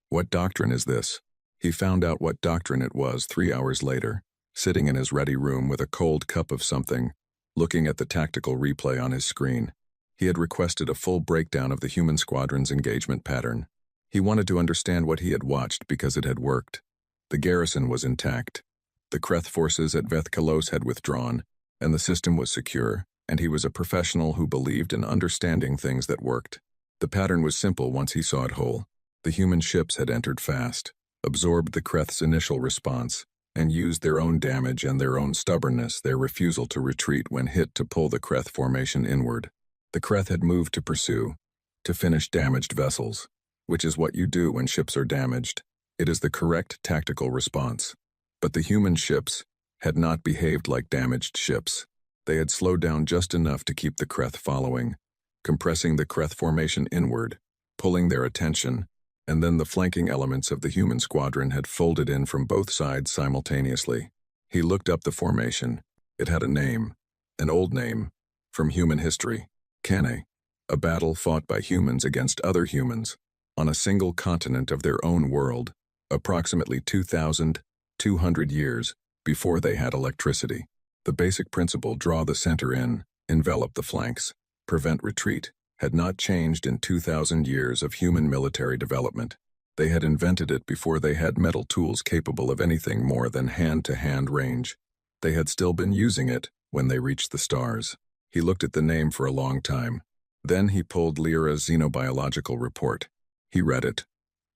what doctrine is this? He found out what doctrine it was 3 hours later, sitting in his ready room with a cold cup of something, looking at the tactical replay on his screen. He had requested a full breakdown of the human squadron's engagement pattern. He wanted to understand what he had watched because it had worked. The garrison was intact. The Kreth forces at Vethkalos had withdrawn, and the system was secure, and he was a professional who believed in understanding things that worked. The pattern was simple once he saw it whole. The human ships had entered fast, absorbed the Kreth's initial response, and used their own damage and their own stubbornness, their refusal to retreat when hit, to pull the Kreth formation inward. The Kreth had moved to pursue, to finish damaged vessels, which is what you do when ships are damaged. It is the correct tactical response. But the human ships had not behaved like damaged ships. They had slowed down just enough to keep the Kreth following, compressing the Kreth formation inward, pulling their attention, and then the flanking elements of the human squadron had folded in from both sides simultaneously. He looked up the formation. It had a name, an old name, from human history, Kane, a battle fought by humans against other humans, on a single continent of their own world, approximately 2,200 years before they had electricity. The basic principle, draw the center in, envelop the flanks, prevent retreat, had not changed in 2,000 years of human military development. They had invented it before they had metal tools capable of anything more than hand-to-hand range. They had still been using it when they reached the stars. He looked at the name for a long time. Then he pulled Lyra's xenobiological report. He read it.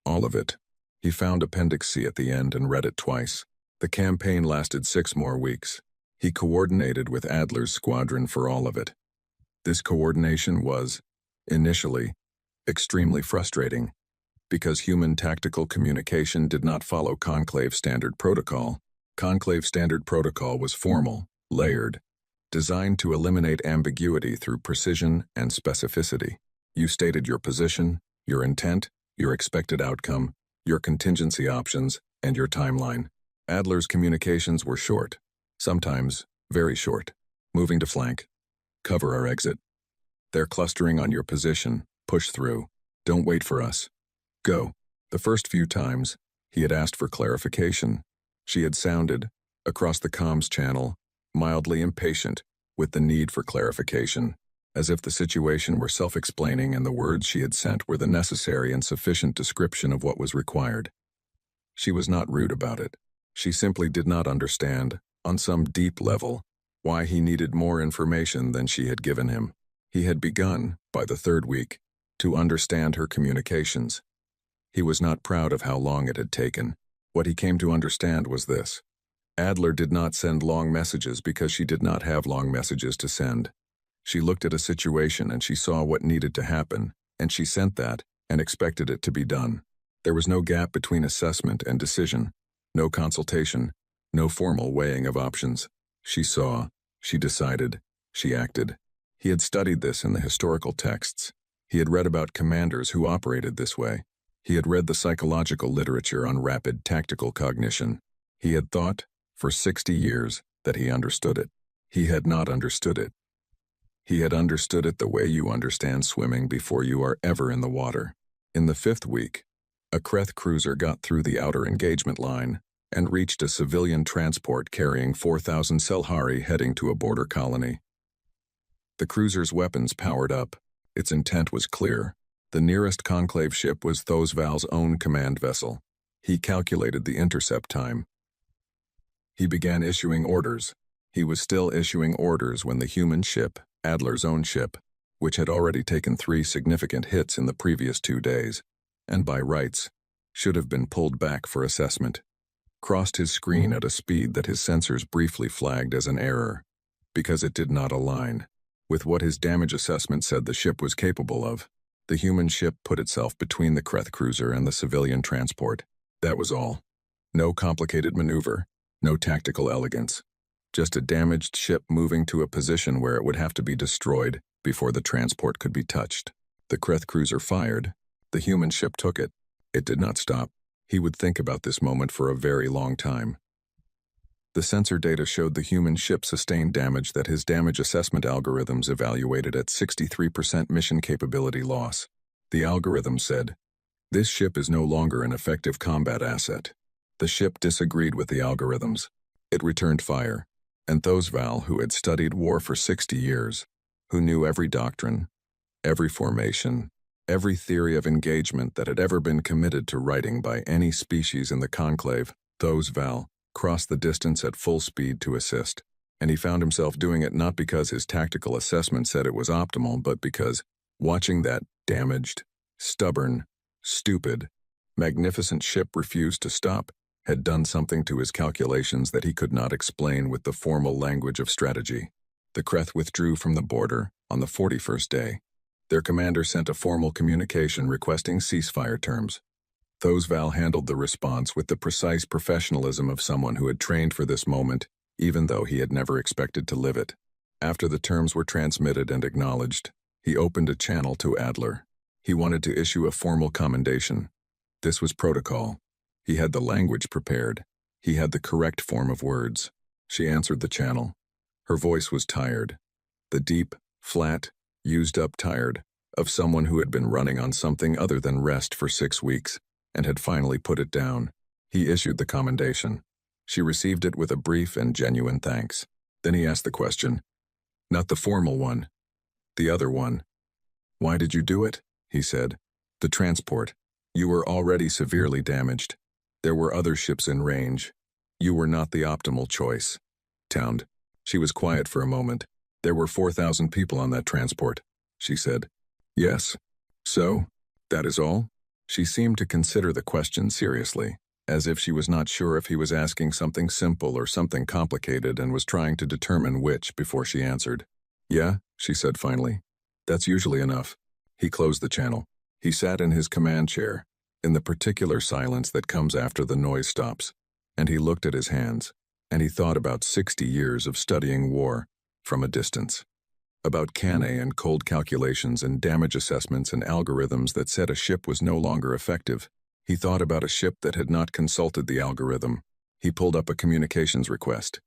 All of it. He found Appendix C at the end and read it twice. The campaign lasted 6 more weeks. He coordinated with Adler's squadron for all of it. This coordination was, initially, extremely frustrating, because human tactical communication did not follow Conclave Standard Protocol. Conclave Standard Protocol was formal, layered, designed to eliminate ambiguity through precision and specificity. You stated your position, your intent, your expected outcome, your contingency options, and your timeline. Adler's communications were short, sometimes very short. Moving to flank. Cover our exit. They're clustering on your position. Push through. Don't wait for us. Go. The first few times, he had asked for clarification. She had sounded, across the comms channel, mildly impatient with the need for clarification, as if the situation were self-explaining and the words she had sent were the necessary and sufficient description of what was required. She was not rude about it. She simply did not understand, on some deep level, why he needed more information than she had given him. He had begun, by the 3rd week, to understand her communications. He was not proud of how long it had taken. What he came to understand was this. Adler did not send long messages because she did not have long messages to send. She looked at a situation and she saw what needed to happen, and she sent that and expected it to be done. There was no gap between assessment and decision, no consultation, no formal weighing of options. She saw, she decided, she acted. He had studied this in the historical texts. He had read about commanders who operated this way. He had read the psychological literature on rapid tactical cognition. He had thought, for 60 years, that he understood it. He had not understood it. He had understood it the way you understand swimming before you are ever in the water. In the 5th week, a Kreth cruiser got through the outer engagement line and reached a civilian transport carrying 4,000 Selhari heading to a border colony. The cruiser's weapons powered up. Its intent was clear. The nearest Conclave ship was Thosval's own command vessel. He calculated the intercept time. He began issuing orders. He was still issuing orders when the human ship, Adler's own ship, which had already taken 3 significant hits in the previous 2 days, and by rights, should have been pulled back for assessment, crossed his screen at a speed that his sensors briefly flagged as an error, because it did not align with what his damage assessment said the ship was capable of. The human ship put itself between the Kreth cruiser and the civilian transport. That was all. No complicated maneuver, no tactical elegance. Just a damaged ship moving to a position where it would have to be destroyed before the transport could be touched. The Kreth cruiser fired. The human ship took it. It did not stop. He would think about this moment for a very long time. The sensor data showed the human ship sustained damage that his damage assessment algorithms evaluated at 63% mission capability loss. The algorithm said, "This ship is no longer an effective combat asset." The ship disagreed with the algorithms. It returned fire, and Thosval, who had studied war for 60 years, who knew every doctrine, every formation, every theory of engagement that had ever been committed to writing by any species in the conclave, Thosval, crossed the distance at full speed to assist, and he found himself doing it not because his tactical assessment said it was optimal, but because watching that damaged, stubborn, stupid, magnificent ship refuse to stop had done something to his calculations that he could not explain with the formal language of strategy. The Kreth withdrew from the border on the 41st day. Their commander sent a formal communication requesting ceasefire terms. Thosval handled the response with the precise professionalism of someone who had trained for this moment, even though he had never expected to live it. After the terms were transmitted and acknowledged, he opened a channel to Adler. He wanted to issue a formal commendation. This was protocol. He had the language prepared. He had the correct form of words. She answered the channel. Her voice was tired. The deep, flat, used-up tired of someone who had been running on something other than rest for 6 weeks and had finally put it down. He issued the commendation. She received it with a brief and genuine thanks. Then he asked the question. Not the formal one. The other one. Why did you do it? He said. The transport. You were already severely damaged. There were other ships in range. You were not the optimal choice. Towned. She was quiet for a moment. There were 4,000 people on that transport, she said. Yes. So? That is all? She seemed to consider the question seriously, as if she was not sure if he was asking something simple or something complicated and was trying to determine which before she answered. Yeah, she said finally. That's usually enough. He closed the channel. He sat in his command chair, in the particular silence that comes after the noise stops, and he looked at his hands, and he thought about 60 years of studying war from a distance, about cannae and cold calculations and damage assessments and algorithms that said a ship was no longer effective. He thought about a ship that had not consulted the algorithm. He pulled up a communications request.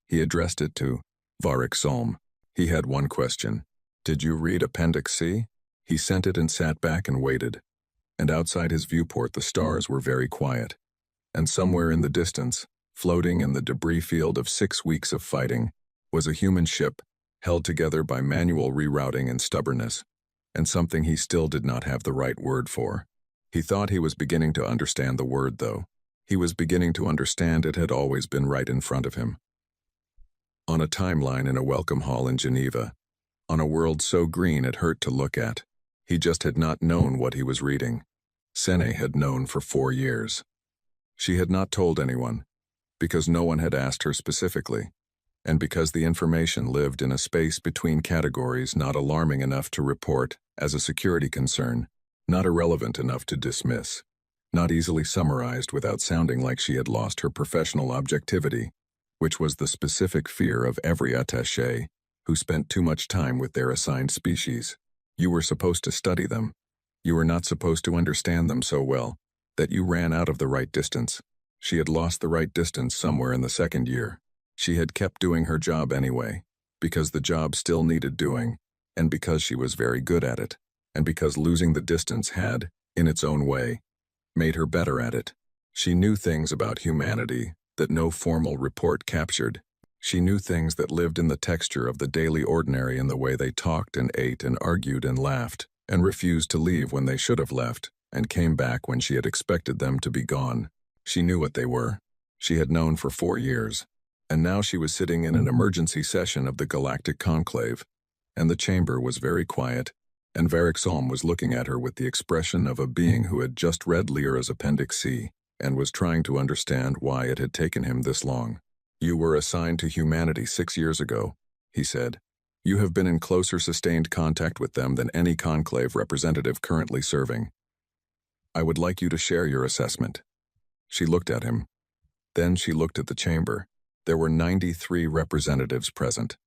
He addressed it to Varric Solm. He had one question. Did you read Appendix C? He sent it and sat back and waited. And outside his viewport the stars were very quiet. And somewhere in the distance, floating in the debris field of 6 weeks of fighting, was a human ship, held together by manual rerouting and stubbornness, and something he still did not have the right word for. He thought he was beginning to understand the word, though. He was beginning to understand it had always been right in front of him. On a timeline in a welcome hall in Geneva, on a world so green it hurt to look at, he just had not known what he was reading. Sene had known for 4 years. She had not told anyone, because no one had asked her specifically, and because the information lived in a space between categories not alarming enough to report as a security concern, not irrelevant enough to dismiss, not easily summarized without sounding like she had lost her professional objectivity, which was the specific fear of every attaché who spent too much time with their assigned species. You were supposed to study them. You were not supposed to understand them so well that you ran out of the right distance. She had lost the right distance somewhere in the 2nd year. She had kept doing her job anyway, because the job still needed doing, and because she was very good at it, and because losing the distance had, in its own way, made her better at it. She knew things about humanity that no formal report captured. She knew things that lived in the texture of the daily ordinary in the way they talked and ate and argued and laughed, and refused to leave when they should have left, and came back when she had expected them to be gone. She knew what they were. She had known for 4 years. And now she was sitting in an emergency session of the Galactic Conclave, and the chamber was very quiet, and Varric Solm was looking at her with the expression of a being who had just read Lyra's Appendix C and was trying to understand why it had taken him this long. You were assigned to humanity 6 years ago, he said. You have been in closer sustained contact with them than any Conclave representative currently serving. I would like you to share your assessment. She looked at him. Then she looked at the chamber. There were 93 representatives present.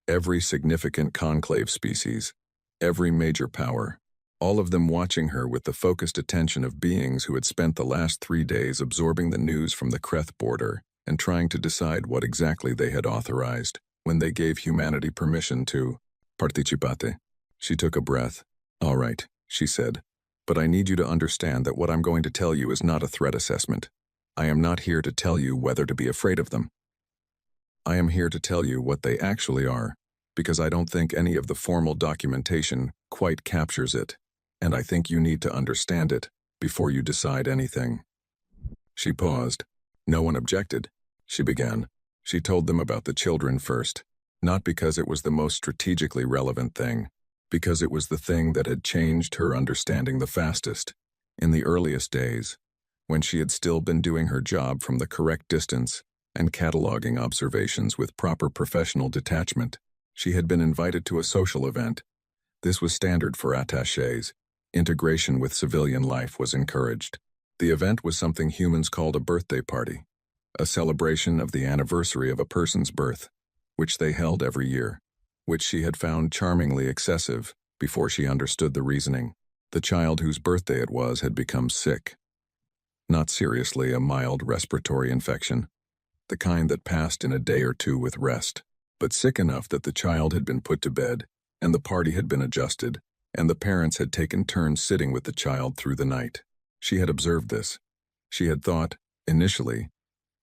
Every significant conclave species, every major power, all of them watching her with the focused attention of beings who had spent the last 3 days absorbing the news from the Kreth border and trying to decide what exactly they had authorized when they gave humanity permission to participate. She took a breath. All right, she said, but I need you to understand that what I'm going to tell you is not a threat assessment. I am not here to tell you whether to be afraid of them. I am here to tell you what they actually are, because I don't think any of the formal documentation quite captures it, and I think you need to understand it before you decide anything. She paused. No one objected. she began. She told them about the children first, not because it was the most strategically relevant thing, because it was the thing that had changed her understanding the fastest. In the earliest days, when she had still been doing her job from the correct distance and cataloging observations with proper professional detachment, she had been invited to a social event. This was standard for attachés. Integration with civilian life was encouraged. The event was something humans called a birthday party, a celebration of the anniversary of a person's birth, which they held every year, which she had found charmingly excessive before she understood the reasoning. The child whose birthday it was had become sick. Not seriously a mild respiratory infection, the kind that passed in a day or two with rest, but sick enough that the child had been put to bed, and the party had been adjusted, and the parents had taken turns sitting with the child through the night. She had observed this. She had thought, initially,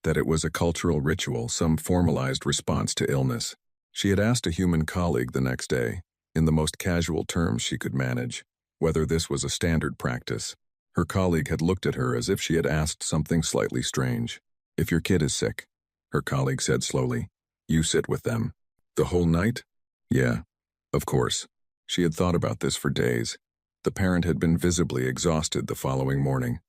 that it was a cultural ritual, some formalized response to illness. She had asked a human colleague the next day, in the most casual terms she could manage, whether this was a standard practice. Her colleague had looked at her as if she had asked something slightly strange. "If your kid is sick," her colleague said slowly, "you sit with them." "The whole night?" "Yeah, of course." She had thought about this for days. The parent had been visibly exhausted the following morning,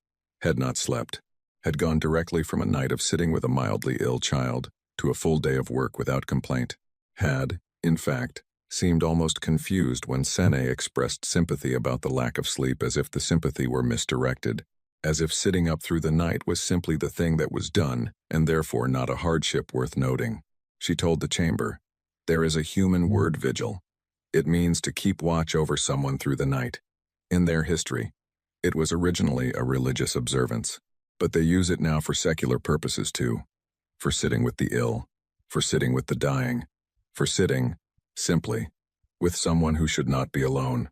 had not slept, had gone directly from a night of sitting with a mildly ill child to a full day of work without complaint, had, in fact, seemed almost confused when Sene expressed sympathy about the lack of sleep, as if the sympathy were misdirected, as if sitting up through the night was simply the thing that was done, and therefore not a hardship worth noting. She told the chamber, "There is a human word, vigil. It means to keep watch over someone through the night. In their history, it was originally a religious observance, but they use it now for secular purposes too, for sitting with the ill, for sitting with the dying, for sitting, simply, with someone who should not be alone.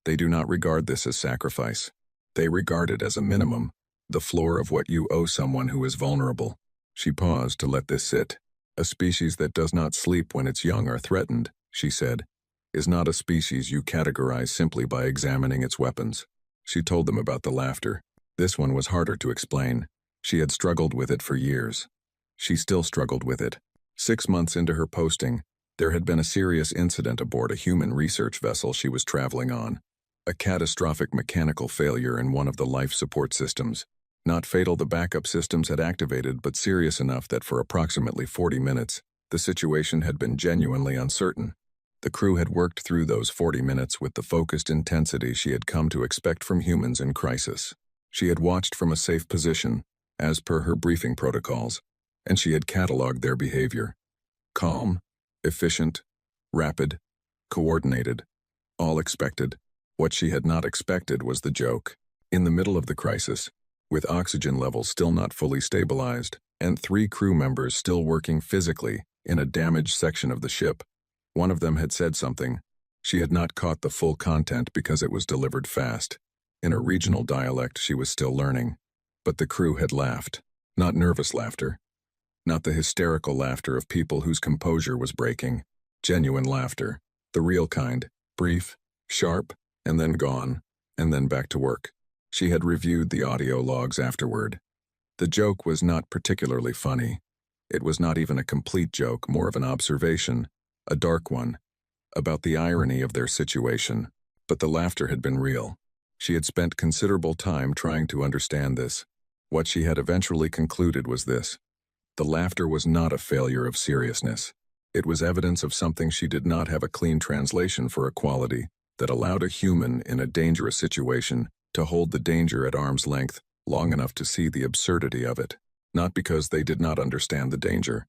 They do not regard this as sacrifice. They regard it as a minimum, the floor of what you owe someone who is vulnerable." She paused to let this sit. "A species that does not sleep when its young are threatened," she said, "is not a species you categorize simply by examining its weapons." She told them about the laughter. This one was harder to explain. She had struggled with it for years. She still struggled with it. 6 months into her posting, there had been a serious incident aboard a human research vessel she was traveling on. A catastrophic mechanical failure in one of the life support systems. Not fatal, the backup systems had activated, but serious enough that for approximately 40 minutes, the situation had been genuinely uncertain. The crew had worked through those 40 minutes with the focused intensity she had come to expect from humans in crisis. She had watched from a safe position, as per her briefing protocols, and she had cataloged their behavior. Calm, efficient, rapid, coordinated, all expected. What she had not expected was the joke. In the middle of the crisis, with oxygen levels still not fully stabilized, and 3 crew members still working physically in a damaged section of the ship, one of them had said something. She had not caught the full content because it was delivered fast. In a regional dialect she was still learning. But the crew had laughed. Not nervous laughter. Not the hysterical laughter of people whose composure was breaking. Genuine laughter. The real kind. Brief, sharp, and then gone, and then back to work. She had reviewed the audio logs afterward. The joke was not particularly funny. It was not even a complete joke, more of an observation, a dark one, about the irony of their situation. But the laughter had been real. She had spent considerable time trying to understand this. What she had eventually concluded was this. The laughter was not a failure of seriousness. It was evidence of something she did not have a clean translation for, a quality that allowed a human in a dangerous situation to hold the danger at arm's length long enough to see the absurdity of it. Not because they did not understand the danger,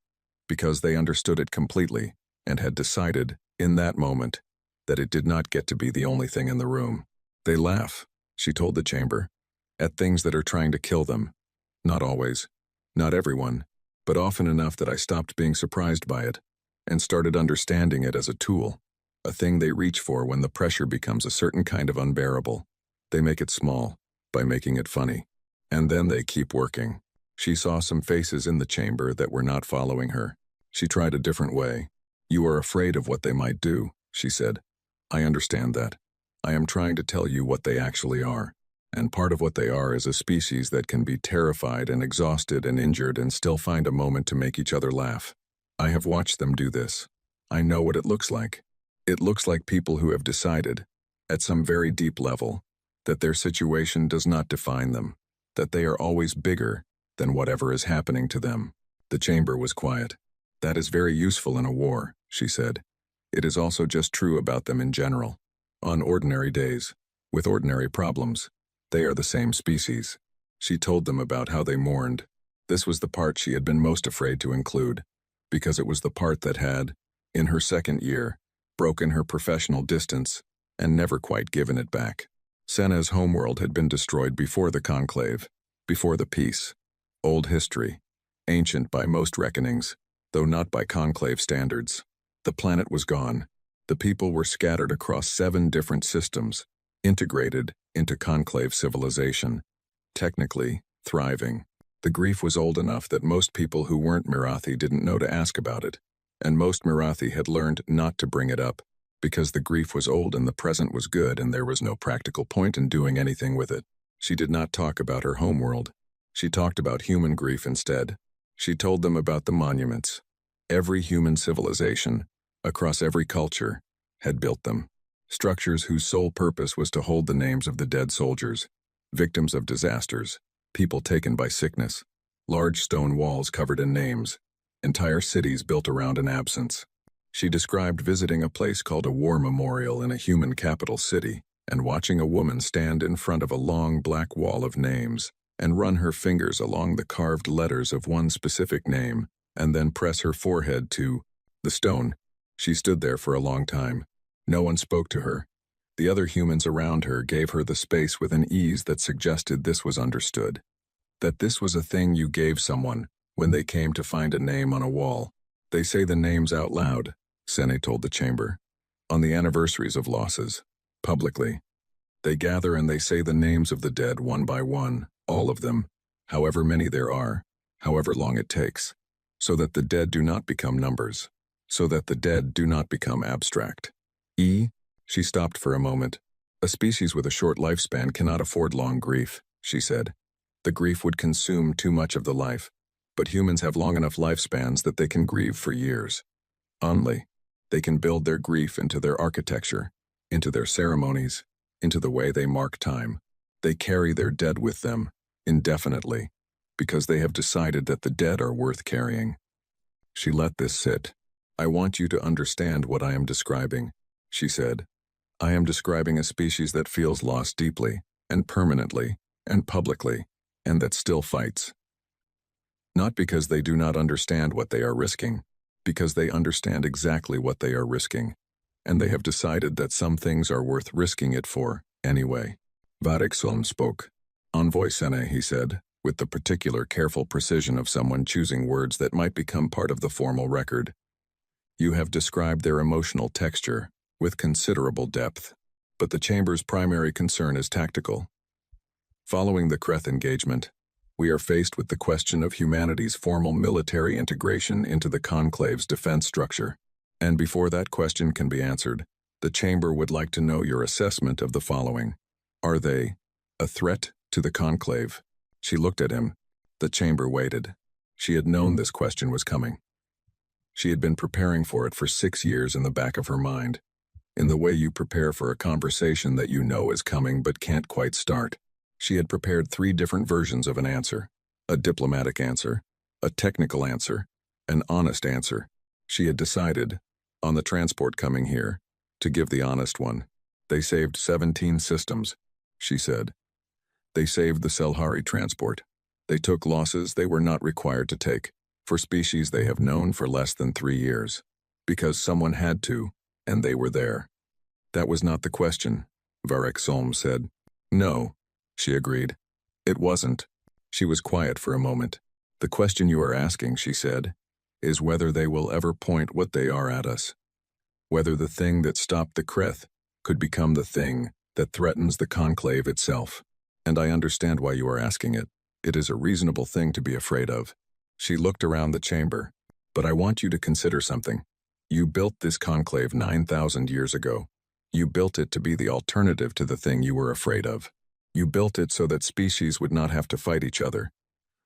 because they understood it completely and had decided, in that moment, that it did not get to be the only thing in the room. They laugh, she told the chamber, at things that are trying to kill them. Not always, not everyone, but often enough that I stopped being surprised by it and started understanding it as a tool, a thing they reach for when the pressure becomes a certain kind of unbearable. They make it small, by making it funny, and then they keep working. She saw some faces in the chamber that were not following her. She tried a different way. "You are afraid of what they might do," she said. "I understand that. I am trying to tell you what they actually are." And part of what they are is a species that can be terrified and exhausted and injured and still find a moment to make each other laugh. I have watched them do this. I know what it looks like. It looks like people who have decided, at some very deep level, that their situation does not define them, that they are always bigger than whatever is happening to them. The chamber was quiet. That is very useful in a war, she said. It is also just true about them in general. On ordinary days, with ordinary problems, they are the same species. She told them about how they mourned. This was the part she had been most afraid to include, because it was the part that had, in her second year, broken her professional distance and never quite given it back. Senna's homeworld had been destroyed before the conclave, before the peace. Old history, ancient by most reckonings, though not by conclave standards. The planet was gone. The people were scattered across 7 different systems, integrated into conclave civilization, technically thriving. The grief was old enough that most people who weren't Mirathi didn't know to ask about it, and most Mirathi had learned not to bring it up, because the grief was old and the present was good and there was no practical point in doing anything with it. She did not talk about her homeworld. She talked about human grief instead. She told them about the monuments. Every human civilization, across every culture, had built them. Structures whose sole purpose was to hold the names of the dead soldiers, victims of disasters, people taken by sickness, large stone walls covered in names, entire cities built around an absence. She described visiting a place called a war memorial in a human capital city and watching a woman stand in front of a long black wall of names and run her fingers along the carved letters of one specific name and then press her forehead to the stone. She stood there for a long time. No one spoke to her. The other humans around her gave her the space with an ease that suggested this was understood. That this was a thing you gave someone when they came to find a name on a wall. They say the names out loud, Sene told the chamber. On the anniversaries of losses, publicly. They gather and they say the names of the dead one by one, all of them, however many there are, however long it takes, so that the dead do not become numbers, so that the dead do not become abstract. She stopped for a moment. A species with a short lifespan cannot afford long grief, she said. The grief would consume too much of the life, but humans have long enough lifespans that they can grieve for years. Only, they can build their grief into their architecture, into their ceremonies, into the way they mark time. They carry their dead with them, indefinitely, because they have decided that the dead are worth carrying. She let this sit. I want you to understand what I am describing, she said. I am describing a species that feels lost deeply, and permanently, and publicly, and that still fights. Not because they do not understand what they are risking, because they understand exactly what they are risking, and they have decided that some things are worth risking it for, anyway. Variksolm spoke. Envoy Sene, he said, with the particular careful precision of someone choosing words that might become part of the formal record. You have described their emotional texture, with considerable depth, but the chamber's primary concern is tactical. Following the Kreth engagement, we are faced with the question of humanity's formal military integration into the Conclave's defense structure. And before that question can be answered, the chamber would like to know your assessment of the following. Are they a threat to the Conclave? She looked at him. The chamber waited. She had known this question was coming. She had been preparing for it for 6 years in the back of her mind, in the way you prepare for a conversation that you know is coming but can't quite start. She had prepared 3 different versions of an answer: a diplomatic answer, a technical answer, an honest answer. She had decided, on the transport coming here, to give the honest one. They saved 17 systems, she said. They saved the Selhari transport. They took losses they were not required to take, for species they have known for less than 3 years, because someone had to, and they were there. That was not the question, Varek Solm said. No, she agreed. It wasn't. She was quiet for a moment. The question you are asking, she said, is whether they will ever point what they are at us. Whether the thing that stopped the Kreth could become the thing that threatens the Conclave itself. And I understand why you are asking it. It is a reasonable thing to be afraid of. She looked around the chamber. But I want you to consider something. You built this Conclave 9,000 years ago. You built it to be the alternative to the thing you were afraid of. You built it so that species would not have to fight each other,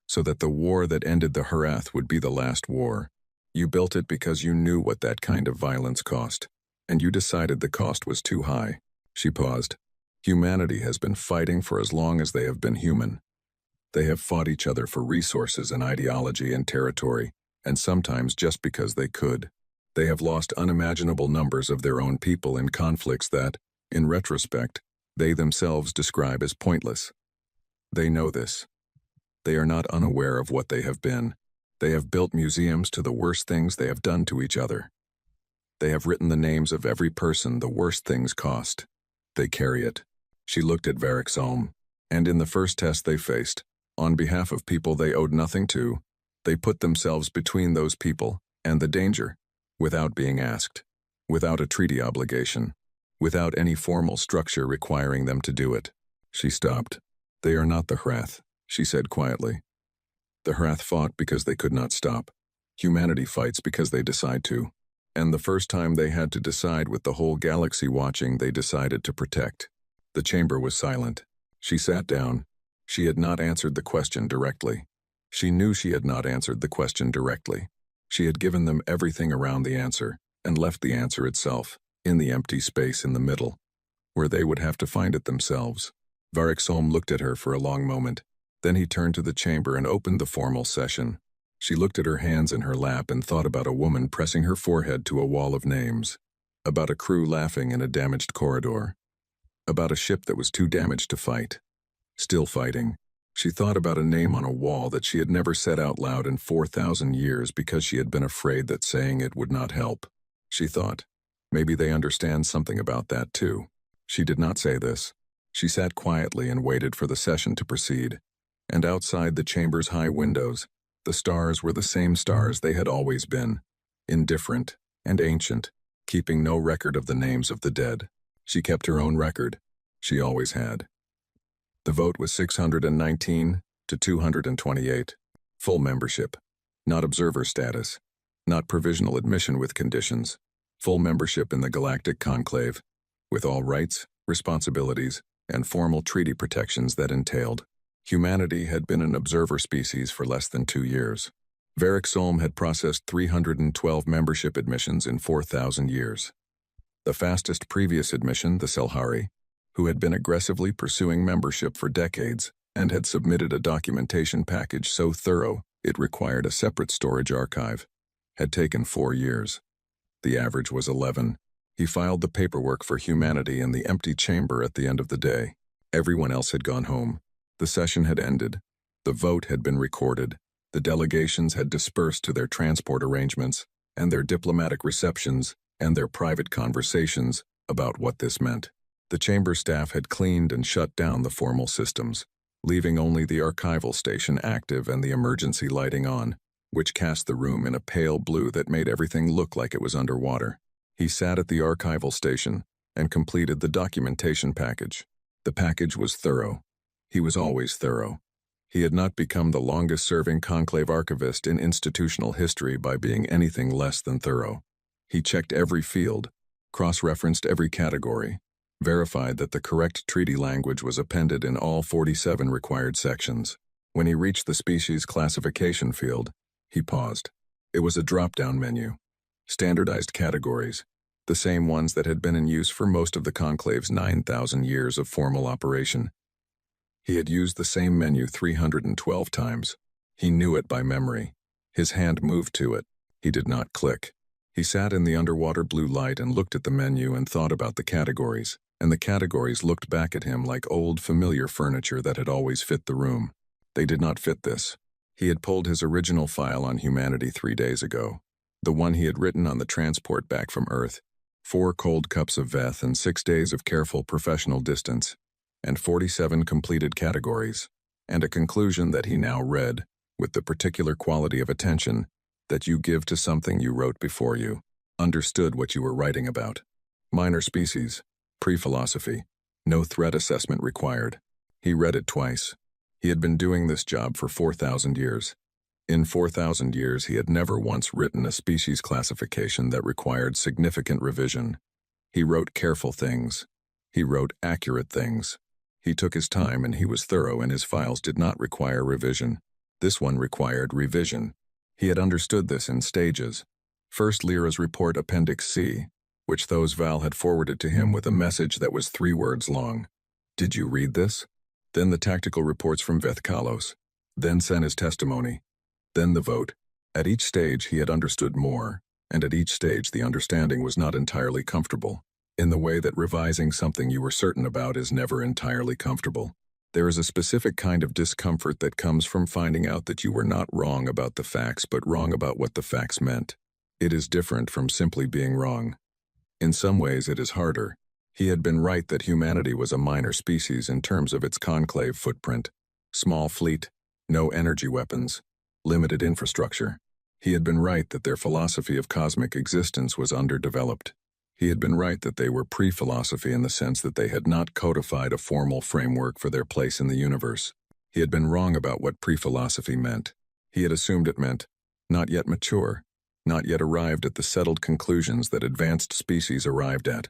so that the war that ended the Harath would be the last war. You built it because you knew what that kind of violence cost, and you decided the cost was too high. She paused. Humanity has been fighting for as long as they have been human. They have fought each other for resources and ideology and territory, and sometimes just because they could. They have lost unimaginable numbers of their own people in conflicts that, in retrospect, they themselves describe as pointless. They know this. They are not unaware of what they have been. They have built museums to the worst things they have done to each other. They have written the names of every person the worst things cost. They carry it. She looked at Varric Solm, and in the first test they faced, on behalf of people they owed nothing to, they put themselves between those people and the danger, without being asked, without a treaty obligation, without any formal structure requiring them to do it. She stopped. They are not the Hrath, she said quietly. The Hrath fought because they could not stop. Humanity fights because they decide to. And the first time they had to decide with the whole galaxy watching, they decided to protect. The chamber was silent. She sat down. She had not answered the question directly. She knew she had not answered the question directly. She had given them everything around the answer, and left the answer itself, in the empty space in the middle, where they would have to find it themselves. Varric Solm looked at her for a long moment. Then he turned to the chamber and opened the formal session. She looked at her hands in her lap and thought about a woman pressing her forehead to a wall of names, about a crew laughing in a damaged corridor, about a ship that was too damaged to fight, still fighting. She thought about a name on a wall that she had never said out loud in 4,000 years because she had been afraid that saying it would not help. She thought, maybe they understand something about that too. She did not say this. She sat quietly and waited for the session to proceed. And outside the chamber's high windows, the stars were the same stars they had always been, indifferent and ancient, keeping no record of the names of the dead. She kept her own record. She always had. The vote was 619 to 228. Full membership. Not observer status. Not provisional admission with conditions. Full membership in the Galactic Conclave, with all rights, responsibilities, and formal treaty protections that entailed. Humanity had been an observer species for less than 2 years. Varric Solm had processed 312 membership admissions in 4,000 years. The fastest previous admission, the Selhari, who had been aggressively pursuing membership for decades and had submitted a documentation package so thorough it required a separate storage archive, had taken 4 years. The average was 11. He filed the paperwork for humanity in the empty chamber at the end of the day. Everyone else had gone home. The session had ended. The vote had been recorded. The delegations had dispersed to their transport arrangements and their diplomatic receptions and their private conversations about what this meant. The chamber staff had cleaned and shut down the formal systems, leaving only the archival station active and the emergency lighting on, which cast the room in a pale blue that made everything look like it was underwater. He sat at the archival station and completed the documentation package. The package was thorough. He was always thorough. He had not become the longest-serving conclave archivist in institutional history by being anything less than thorough. He checked every field, cross-referenced every category, verified that the correct treaty language was appended in all 47 required sections. When he reached the species classification field, he paused. It was a drop-down menu. Standardized categories, the same ones that had been in use for most of the conclave's 9,000 years of formal operation. He had used the same menu 312 times. He knew it by memory. His hand moved to it. He did not click. He sat in the underwater blue light and looked at the menu and thought about the categories, and the categories looked back at him like old familiar furniture that had always fit the room. They did not fit this. He had pulled his original file on humanity 3 days ago, the one he had written on the transport back from Earth. 4 cold cups of Veth and 6 days of careful professional distance, and 47 completed categories, and a conclusion that he now read, with the particular quality of attention that you give to something you wrote before you understood what you were writing about. Minor species, pre-philosophy, no threat assessment required. He read it twice. He had been doing this job for 4,000 years. In 4,000 years, he had never once written a species classification that required significant revision. He wrote careful things. He wrote accurate things. He took his time and he was thorough, and his files did not require revision. This one required revision. He had understood this in stages. First, Lyra's report Appendix C, which those Val had forwarded to him with a message that was 3 words long. "Did you read this?" Then the tactical reports from Vethkalos. Then Sena's testimony. Then the vote. At each stage he had understood more, and at each stage the understanding was not entirely comfortable. In the way that revising something you were certain about is never entirely comfortable. There is a specific kind of discomfort that comes from finding out that you were not wrong about the facts but wrong about what the facts meant. It is different from simply being wrong. In some ways it is harder. He had been right that humanity was a minor species in terms of its conclave footprint. Small fleet, no energy weapons, limited infrastructure. He had been right that their philosophy of cosmic existence was underdeveloped. He had been right that they were pre-philosophy in the sense that they had not codified a formal framework for their place in the universe. He had been wrong about what pre-philosophy meant. He had assumed it meant not yet mature, not yet arrived at the settled conclusions that advanced species arrived at.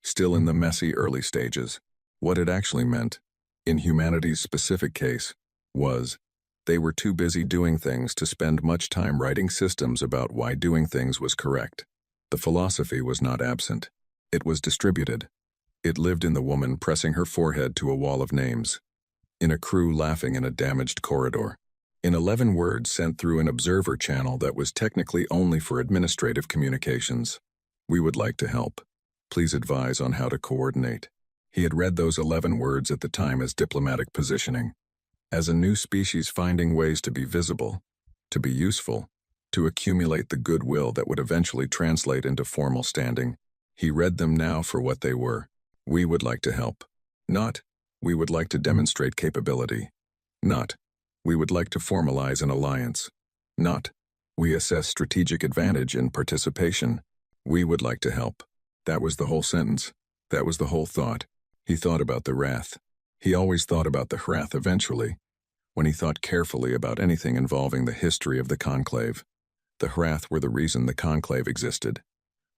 Still in the messy early stages. What it actually meant, in humanity's specific case, was they were too busy doing things to spend much time writing systems about why doing things was correct. The philosophy was not absent. It was distributed. It lived in the woman pressing her forehead to a wall of names, in a crew laughing in a damaged corridor, in 11 words sent through an observer channel that was technically only for administrative communications. "We would like to help. Please advise on how to coordinate." He had read those 11 words at the time as diplomatic positioning. As a new species finding ways to be visible, to be useful, to accumulate the goodwill that would eventually translate into formal standing, he read them now for what they were. "We would like to help." Not, "We would like to demonstrate capability." Not, "We would like to formalize an alliance." Not, "We assess strategic advantage in participation." "We would like to help." That was the whole sentence. That was the whole thought. He thought about the wrath. He always thought about the wrath eventually, when he thought carefully about anything involving the history of the conclave. The wrath were the reason the conclave existed.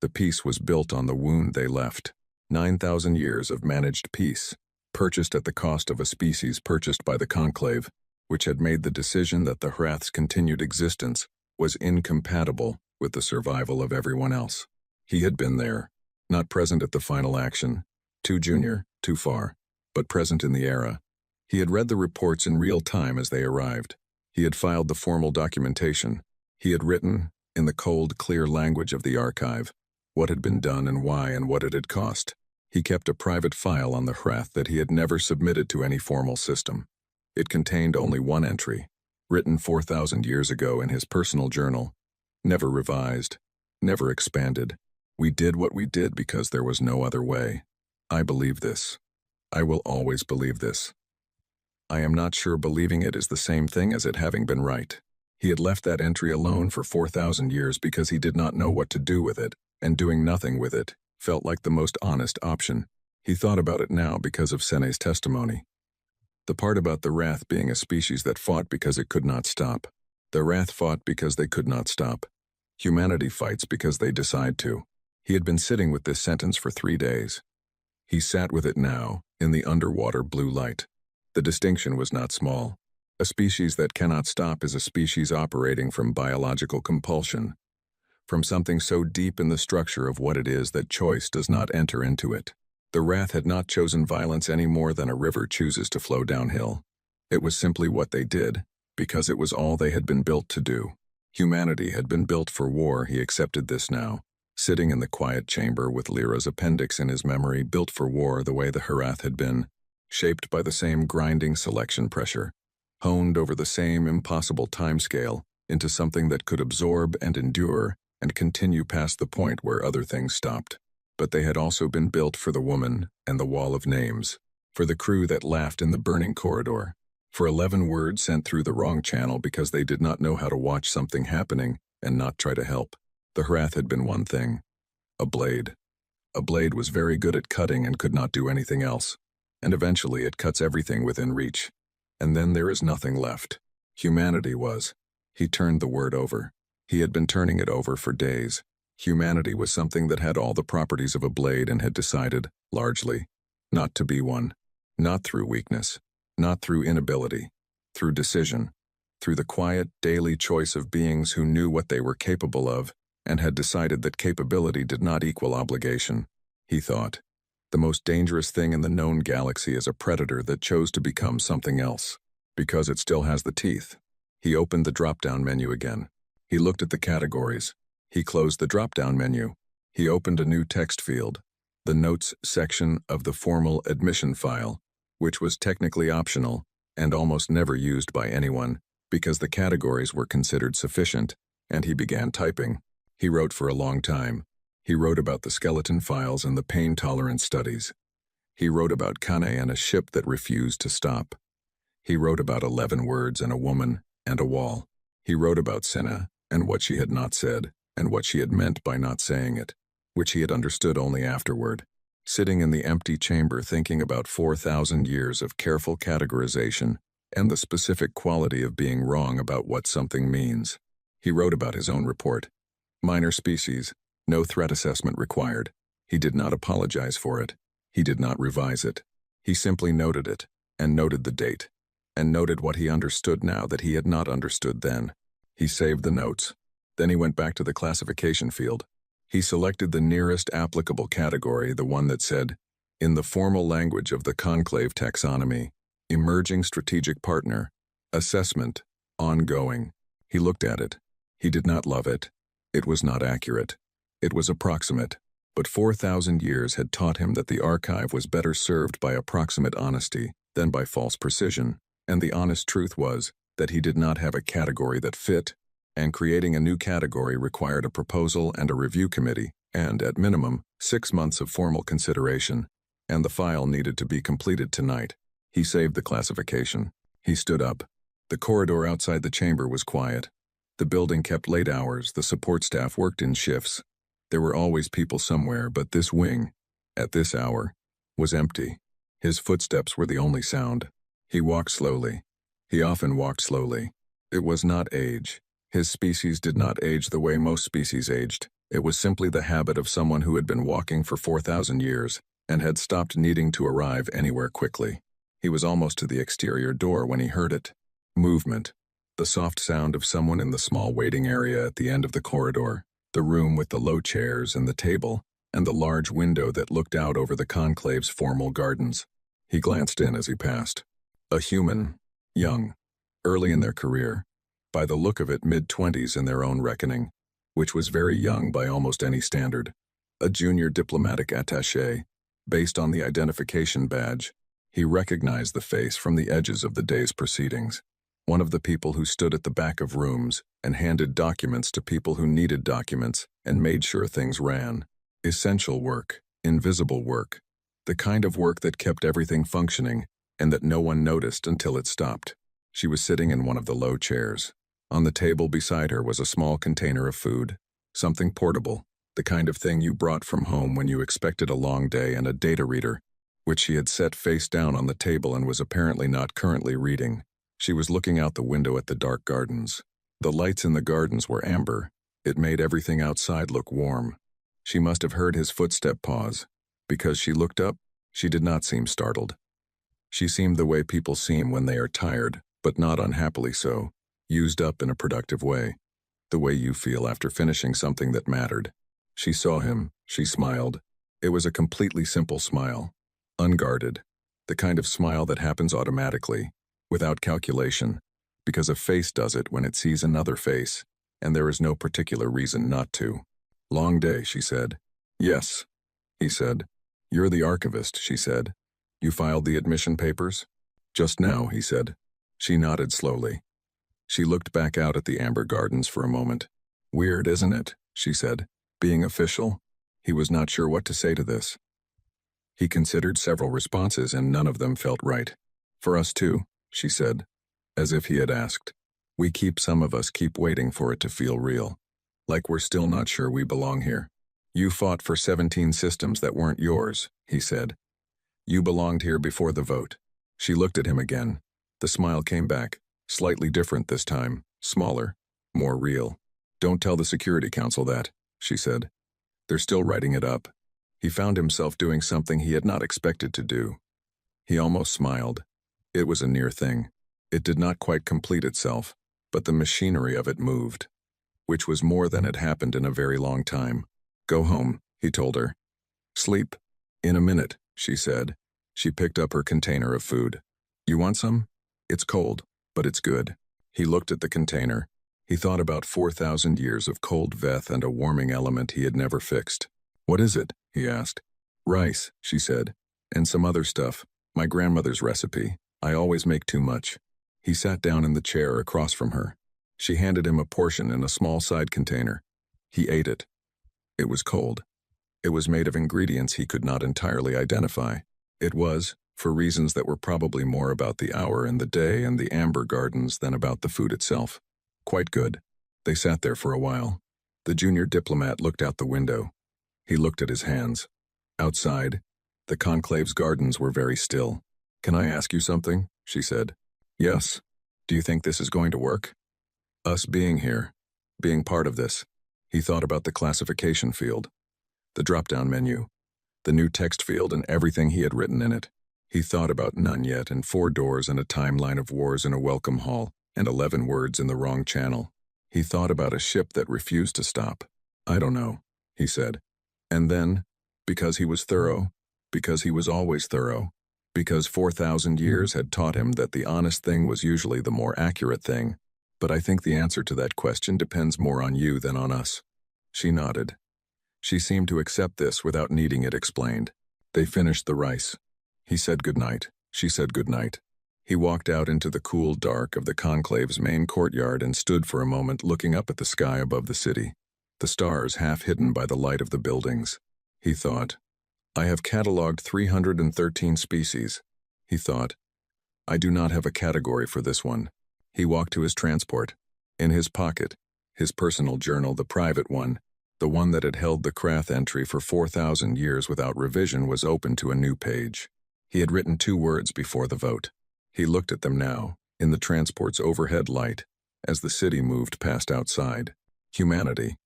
The peace was built on the wound they left. 9,000 years of managed peace, purchased at the cost of a species purchased by the conclave, which had made the decision that the wrath's continued existence was incompatible with the survival of everyone else. He had been there, not present at the final action, too junior, too far, but present in the era. He had read the reports in real time as they arrived. He had filed the formal documentation. He had written, in the cold, clear language of the archive, what had been done and why and what it had cost. He kept a private file on the wrath that he had never submitted to any formal system. It contained only one entry, written 4,000 years ago in his personal journal, never revised, never expanded. "We did what we did because there was no other way. I believe this. I will always believe this. I am not sure believing it is the same thing as it having been right." He had left that entry alone for 4,000 years because he did not know what to do with it, and doing nothing with it felt like the most honest option. He thought about it now because of Sene's testimony. The part about the wrath being a species that fought because it could not stop. The wrath fought because they could not stop. Humanity fights because they decide to. He had been sitting with this sentence for 3 days. He sat with it now, in the underwater blue light. The distinction was not small. A species that cannot stop is a species operating from biological compulsion, from something so deep in the structure of what it is that choice does not enter into it. The wrath had not chosen violence any more than a river chooses to flow downhill. It was simply what they did, because it was all they had been built to do. Humanity had been built for war. He accepted this now, sitting in the quiet chamber with Lyra's appendix in his memory, built for war the way the Herath had been, shaped by the same grinding selection pressure, honed over the same impossible timescale into something that could absorb and endure and continue past the point where other things stopped. But they had also been built for the woman and the wall of names, for the crew that laughed in the burning corridor, for 11 words sent through the wrong channel because they did not know how to watch something happening and not try to help. The wrath had been one thing, a blade. A blade was very good at cutting and could not do anything else, and eventually it cuts everything within reach. And then there is nothing left. Humanity was. He turned the word over. He had been turning it over for days. Humanity was something that had all the properties of a blade and had decided, largely, not to be one. Not through weakness, not through inability, through decision, through the quiet, daily choice of beings who knew what they were capable of and had decided that capability did not equal obligation. He thought, the most dangerous thing in the known galaxy is a predator that chose to become something else, because it still has the teeth. He opened the drop-down menu again. He looked at the categories. He closed the drop-down menu. He opened a new text field, the notes section of the formal admission file, which was technically optional and almost never used by anyone because the categories were considered sufficient, and he began typing. He wrote for a long time. He wrote about the skeleton files and the pain-tolerance studies. He wrote about Kane and a ship that refused to stop. He wrote about 11 words and a woman and a wall. He wrote about Senna and what she had not said and what she had meant by not saying it, which he had understood only afterward. Sitting in the empty chamber thinking about 4,000 years of careful categorization and the specific quality of being wrong about what something means. He wrote about his own report. Minor species, no threat assessment required. He did not apologize for it. He did not revise it. He simply noted it, and noted the date, and noted what he understood now that he had not understood then. He saved the notes. Then he went back to the classification field. He selected the nearest applicable category, the one that said, in the formal language of the conclave taxonomy, emerging strategic partner, assessment, ongoing. He looked at it. He did not love it. It was not accurate. It was approximate. But 4,000 years had taught him that the archive was better served by approximate honesty than by false precision, and the honest truth was that he did not have a category that fit, and creating a new category required a proposal and a review committee, and, at minimum, 6 months of formal consideration, and the file needed to be completed tonight. He saved the classification. He stood up. The corridor outside the chamber was quiet. The building kept late hours. The support staff worked in shifts. There were always people somewhere, but this wing, at this hour, was empty. His footsteps were the only sound. He walked slowly. He often walked slowly. It was not age. His species did not age the way most species aged. It was simply the habit of someone who had been walking for 4,000 years and had stopped needing to arrive anywhere quickly. He was almost to the exterior door when he heard it. Movement. The soft sound of someone in the small waiting area at the end of the corridor, the room with the low chairs and the table, and the large window that looked out over the conclave's formal gardens. He glanced in as he passed. A human, young, early in their career, by the look of it mid-20s in their own reckoning, which was very young by almost any standard. A junior diplomatic attaché, based on the identification badge. He recognized the face from the edges of the day's proceedings. One of the people who stood at the back of rooms and handed documents to people who needed documents and made sure things ran. Essential work, invisible work, the kind of work that kept everything functioning and that no one noticed until it stopped. She was sitting in one of the low chairs. On the table beside her was a small container of food, something portable, the kind of thing you brought from home when you expected a long day, and a data reader, which she had set face down on the table and was apparently not currently reading. She was looking out the window at the dark gardens. The lights in the gardens were amber. It made everything outside look warm. She must have heard his footstep pause. Because she looked up, she did not seem startled. She seemed the way people seem when they are tired, but not unhappily so, used up in a productive way. The way you feel after finishing something that mattered. She saw him. She smiled. It was a completely simple smile. Unguarded. The kind of smile that happens automatically, without calculation, because a face does it when it sees another face, and there is no particular reason not to. Long day, she said. Yes, he said. You're the archivist, she said. You filed the admission papers? Just now, he said. She nodded slowly. She looked back out at the amber gardens for a moment. Weird, isn't it? She said. Being official? He was not sure what to say to this. He considered several responses and none of them felt right. For us too, she said, as if he had asked. Some of us keep waiting for it to feel real. Like we're still not sure we belong here. You fought for 17 systems that weren't yours, he said. You belonged here before the vote. She looked at him again. The smile came back, slightly different this time, smaller, more real. Don't tell the Security Council that, she said. They're still writing it up. He found himself doing something he had not expected to do. He almost smiled. It was a near thing. It did not quite complete itself, but the machinery of it moved, which was more than had happened in a very long time. Go home, he told her. Sleep. In a minute, she said. She picked up her container of food. You want some? It's cold, but it's good. He looked at the container. He thought about 4,000 years of cold veth and a warming element he had never fixed. What is it? He asked. Rice, she said, and some other stuff. My grandmother's recipe. I always make too much. He sat down in the chair across from her. She handed him a portion in a small side container. He ate it. It was cold. It was made of ingredients he could not entirely identify. It was, for reasons that were probably more about the hour and the day and the amber gardens than about the food itself. Quite good. They sat there for a while. The junior diplomat looked out the window. He looked at his hands. Outside, the conclave's gardens were very still. Can I ask you something? She said. Yes. Do you think this is going to work? Us being here, being part of this. He thought about the classification field, the drop-down menu, the new text field and everything he had written in it. He thought about none yet and 4 doors and a timeline of wars in a welcome hall and 11 words in the wrong channel. He thought about a ship that refused to stop. I don't know, he said. And then, because he was thorough, because he was always thorough, because 4,000 years had taught him that the honest thing was usually the more accurate thing. But I think the answer to that question depends more on you than on us. She nodded. She seemed to accept this without needing it explained. They finished the rice. He said goodnight. She said goodnight. He walked out into the cool dark of the conclave's main courtyard and stood for a moment looking up at the sky above the city, the stars half hidden by the light of the buildings. He thought, I have catalogued 313 species. He thought, I do not have a category for this one. He walked to his transport. In his pocket, his personal journal, the private one, the one that had held the Krath entry for 4,000 years without revision, was open to a new page. He had written 2 words before the vote. He looked at them now, in the transport's overhead light, as the city moved past outside. Humanity.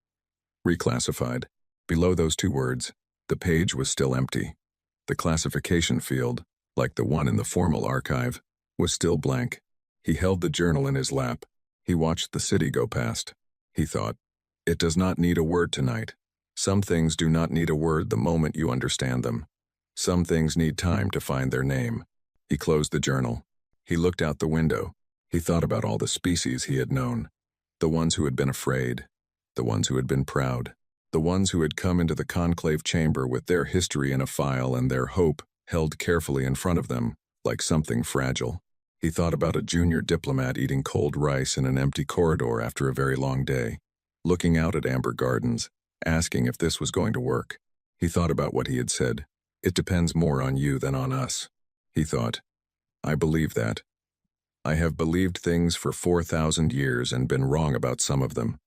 Reclassified. Below those 2 words, the page was still empty. The classification field, like the one in the formal archive, was still blank. He held the journal in his lap. He watched the city go past. He thought, it does not need a word tonight. Some things do not need a word the moment you understand them. Some things need time to find their name. He closed the journal. He looked out the window. He thought about all the species he had known. The ones who had been afraid. The ones who had been proud. The ones who had come into the conclave chamber with their history in a file and their hope held carefully in front of them, like something fragile. He thought about a junior diplomat eating cold rice in an empty corridor after a very long day, looking out at amber gardens, asking if this was going to work. He thought about what he had said. It depends more on you than on us. He thought, I believe that. I have believed things for 4,000 years and been wrong about some of them.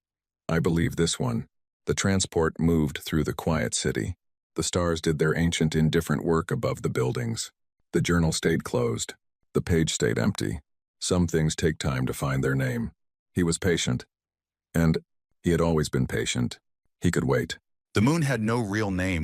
I believe this one. The transport moved through the quiet city. The stars did their ancient indifferent work above the buildings. The journal stayed closed. The page stayed empty. Some things take time to find their name. He was patient. And he had always been patient. He could wait. The moon had no real name.